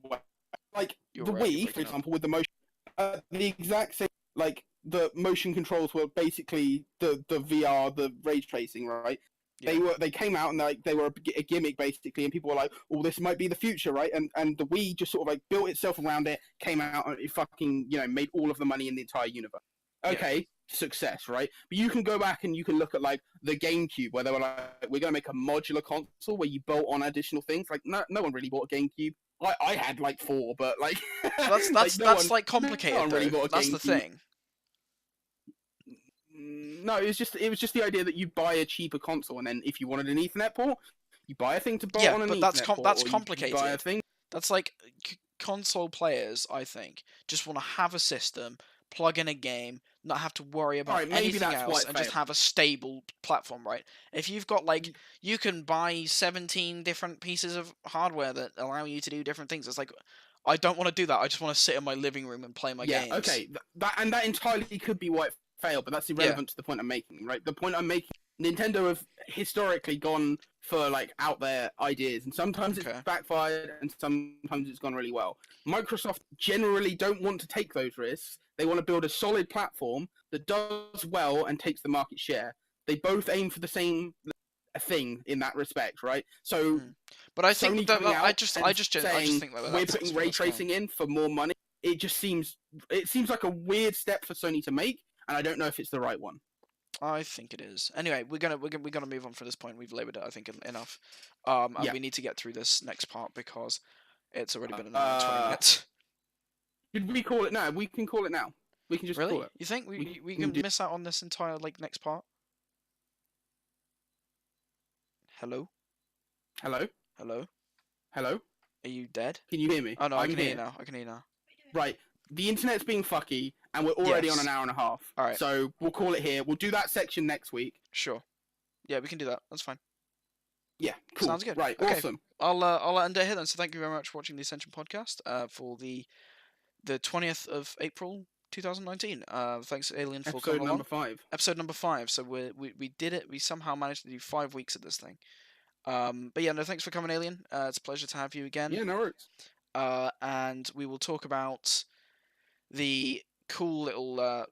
Speaker 2: way. Like
Speaker 1: You're
Speaker 2: the
Speaker 1: right. You're
Speaker 2: Wii, for
Speaker 1: breaking up.
Speaker 2: example, with the motion, the exact same. Like the motion controls were basically the VR, the ray tracing, right?
Speaker 1: Yeah.
Speaker 2: They came out and they were a gimmick basically, and people were like, "Oh, this might be the future, right?" And the Wii just sort of like built itself around it, came out, and it fucking made all of the money in the entire universe.
Speaker 1: Yeah.
Speaker 2: Okay, success, right? But you can go back and you can look at like the GameCube, where they were like, "We're gonna make a modular console where you bolt on additional things." Like, no one really bought a GameCube. I had like 4, but like,
Speaker 1: That's
Speaker 2: like
Speaker 1: that's like
Speaker 2: no
Speaker 1: complicated
Speaker 2: one really
Speaker 1: though.
Speaker 2: bought a
Speaker 1: That's the
Speaker 2: GameCube.
Speaker 1: thing.
Speaker 2: No, it was just the idea that you buy a cheaper console, and then if you wanted an Ethernet port, you buy a thing to bolt on an
Speaker 1: but
Speaker 2: Ethernet port.
Speaker 1: that's
Speaker 2: or
Speaker 1: complicated.
Speaker 2: You buy a thing.
Speaker 1: That's like console players, I think, just want to have a system, plug in a game, not have to worry about
Speaker 2: Alright, maybe
Speaker 1: anything
Speaker 2: that's why
Speaker 1: else,
Speaker 2: it
Speaker 1: and just
Speaker 2: failed.
Speaker 1: have a stable platform, right? If you've got like, you can buy 17 different pieces of hardware that allow you to do different things. It's like, I don't want to do that. I just want to sit in my living room and play my
Speaker 2: Yeah,
Speaker 1: games.
Speaker 2: okay, that entirely could be why it failed, but that's irrelevant to the point I'm making, right? The point I'm making, Nintendo have historically gone for like out there ideas, and sometimes
Speaker 1: Okay.
Speaker 2: it's backfired, and sometimes it's gone really well. Microsoft generally don't want to take those risks. They want to build a solid platform that does well and takes the market share. They both aim for the same thing in that respect, right? So,
Speaker 1: But I
Speaker 2: Sony
Speaker 1: think that
Speaker 2: coming out
Speaker 1: I just
Speaker 2: saying
Speaker 1: think that
Speaker 2: we're
Speaker 1: that's
Speaker 2: putting ray tracing in for more money, it seems like a weird step for Sony to make, and I don't know if it's the right one.
Speaker 1: I think it is. Anyway, we're gonna move on from this point. We've laboured it, I think, enough. And we need to get through this next part because it's already been an hour and 20 minutes.
Speaker 2: Did we call it now? We can call it now. We can just
Speaker 1: Really?
Speaker 2: call it.
Speaker 1: You think we can miss out on this entire like next part? Hello?
Speaker 2: Hello?
Speaker 1: Hello?
Speaker 2: Hello?
Speaker 1: Are you dead?
Speaker 2: Can you hear me?
Speaker 1: Oh no, I
Speaker 2: I'm
Speaker 1: can hear you
Speaker 2: here.
Speaker 1: now. I can hear you now.
Speaker 2: Right. The internet's being fucky, and we're already on
Speaker 1: Yes.
Speaker 2: an hour and a half.
Speaker 1: All right.
Speaker 2: So we'll call it here. We'll do that section next week.
Speaker 1: Sure. Yeah, we can do that. That's fine.
Speaker 2: Yeah, cool.
Speaker 1: Sounds good.
Speaker 2: Right,
Speaker 1: Okay.
Speaker 2: awesome.
Speaker 1: I'll end it here then. So thank you very much for watching the Ascension podcast. For the the 20th of April, 2019. Thanks, Alien, for coming
Speaker 2: Episode number
Speaker 1: along.
Speaker 2: 5.
Speaker 1: Episode number 5. So we did it. We somehow managed to do 5 weeks of this thing. But yeah, no, thanks for coming, Alien. It's a pleasure to have you again.
Speaker 2: Yeah, no worries.
Speaker 1: And we will talk about the cool little,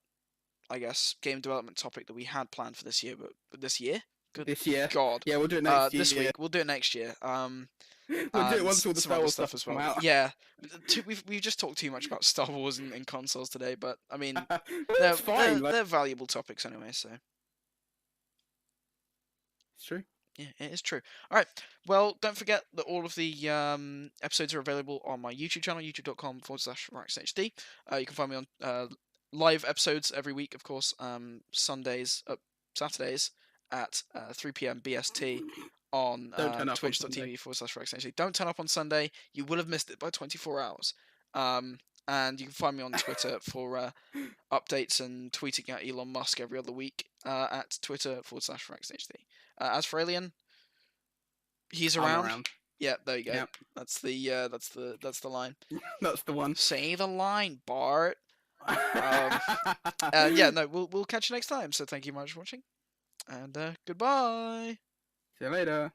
Speaker 1: I guess, game development topic that we had planned for this year. But this year? Good
Speaker 2: This year.
Speaker 1: God.
Speaker 2: Yeah, we'll do it next year.
Speaker 1: This week. We'll do it next year.
Speaker 2: We'll do it once all the
Speaker 1: some
Speaker 2: Star
Speaker 1: other
Speaker 2: Wars
Speaker 1: stuff
Speaker 2: stuff
Speaker 1: as
Speaker 2: come
Speaker 1: well.
Speaker 2: out.
Speaker 1: Yeah, we've just talked too much about Star Wars and consoles today, but I mean,
Speaker 2: That's fine.
Speaker 1: they're valuable topics anyway. So
Speaker 2: It's true.
Speaker 1: yeah, it is true. All right. Well, don't forget that all of the episodes are available on my YouTube channel, youtube.com/RaxHD. You can find me on live episodes every week, of course. Saturdays at 3 p.m. BST on twitch.tv/RaxHD. Don't turn up on Sunday. You will have missed it by 24 hours. And you can find me on Twitter for updates and tweeting at Elon Musk every other week at Twitter/RaxHD. As for Alien, he's around. Yeah, there you go.
Speaker 2: Yep.
Speaker 1: That's the line.
Speaker 2: That's the one.
Speaker 1: Say the line, Bart. Yeah, no, we'll catch you next time. So thank you much for watching, and goodbye.
Speaker 2: See you later.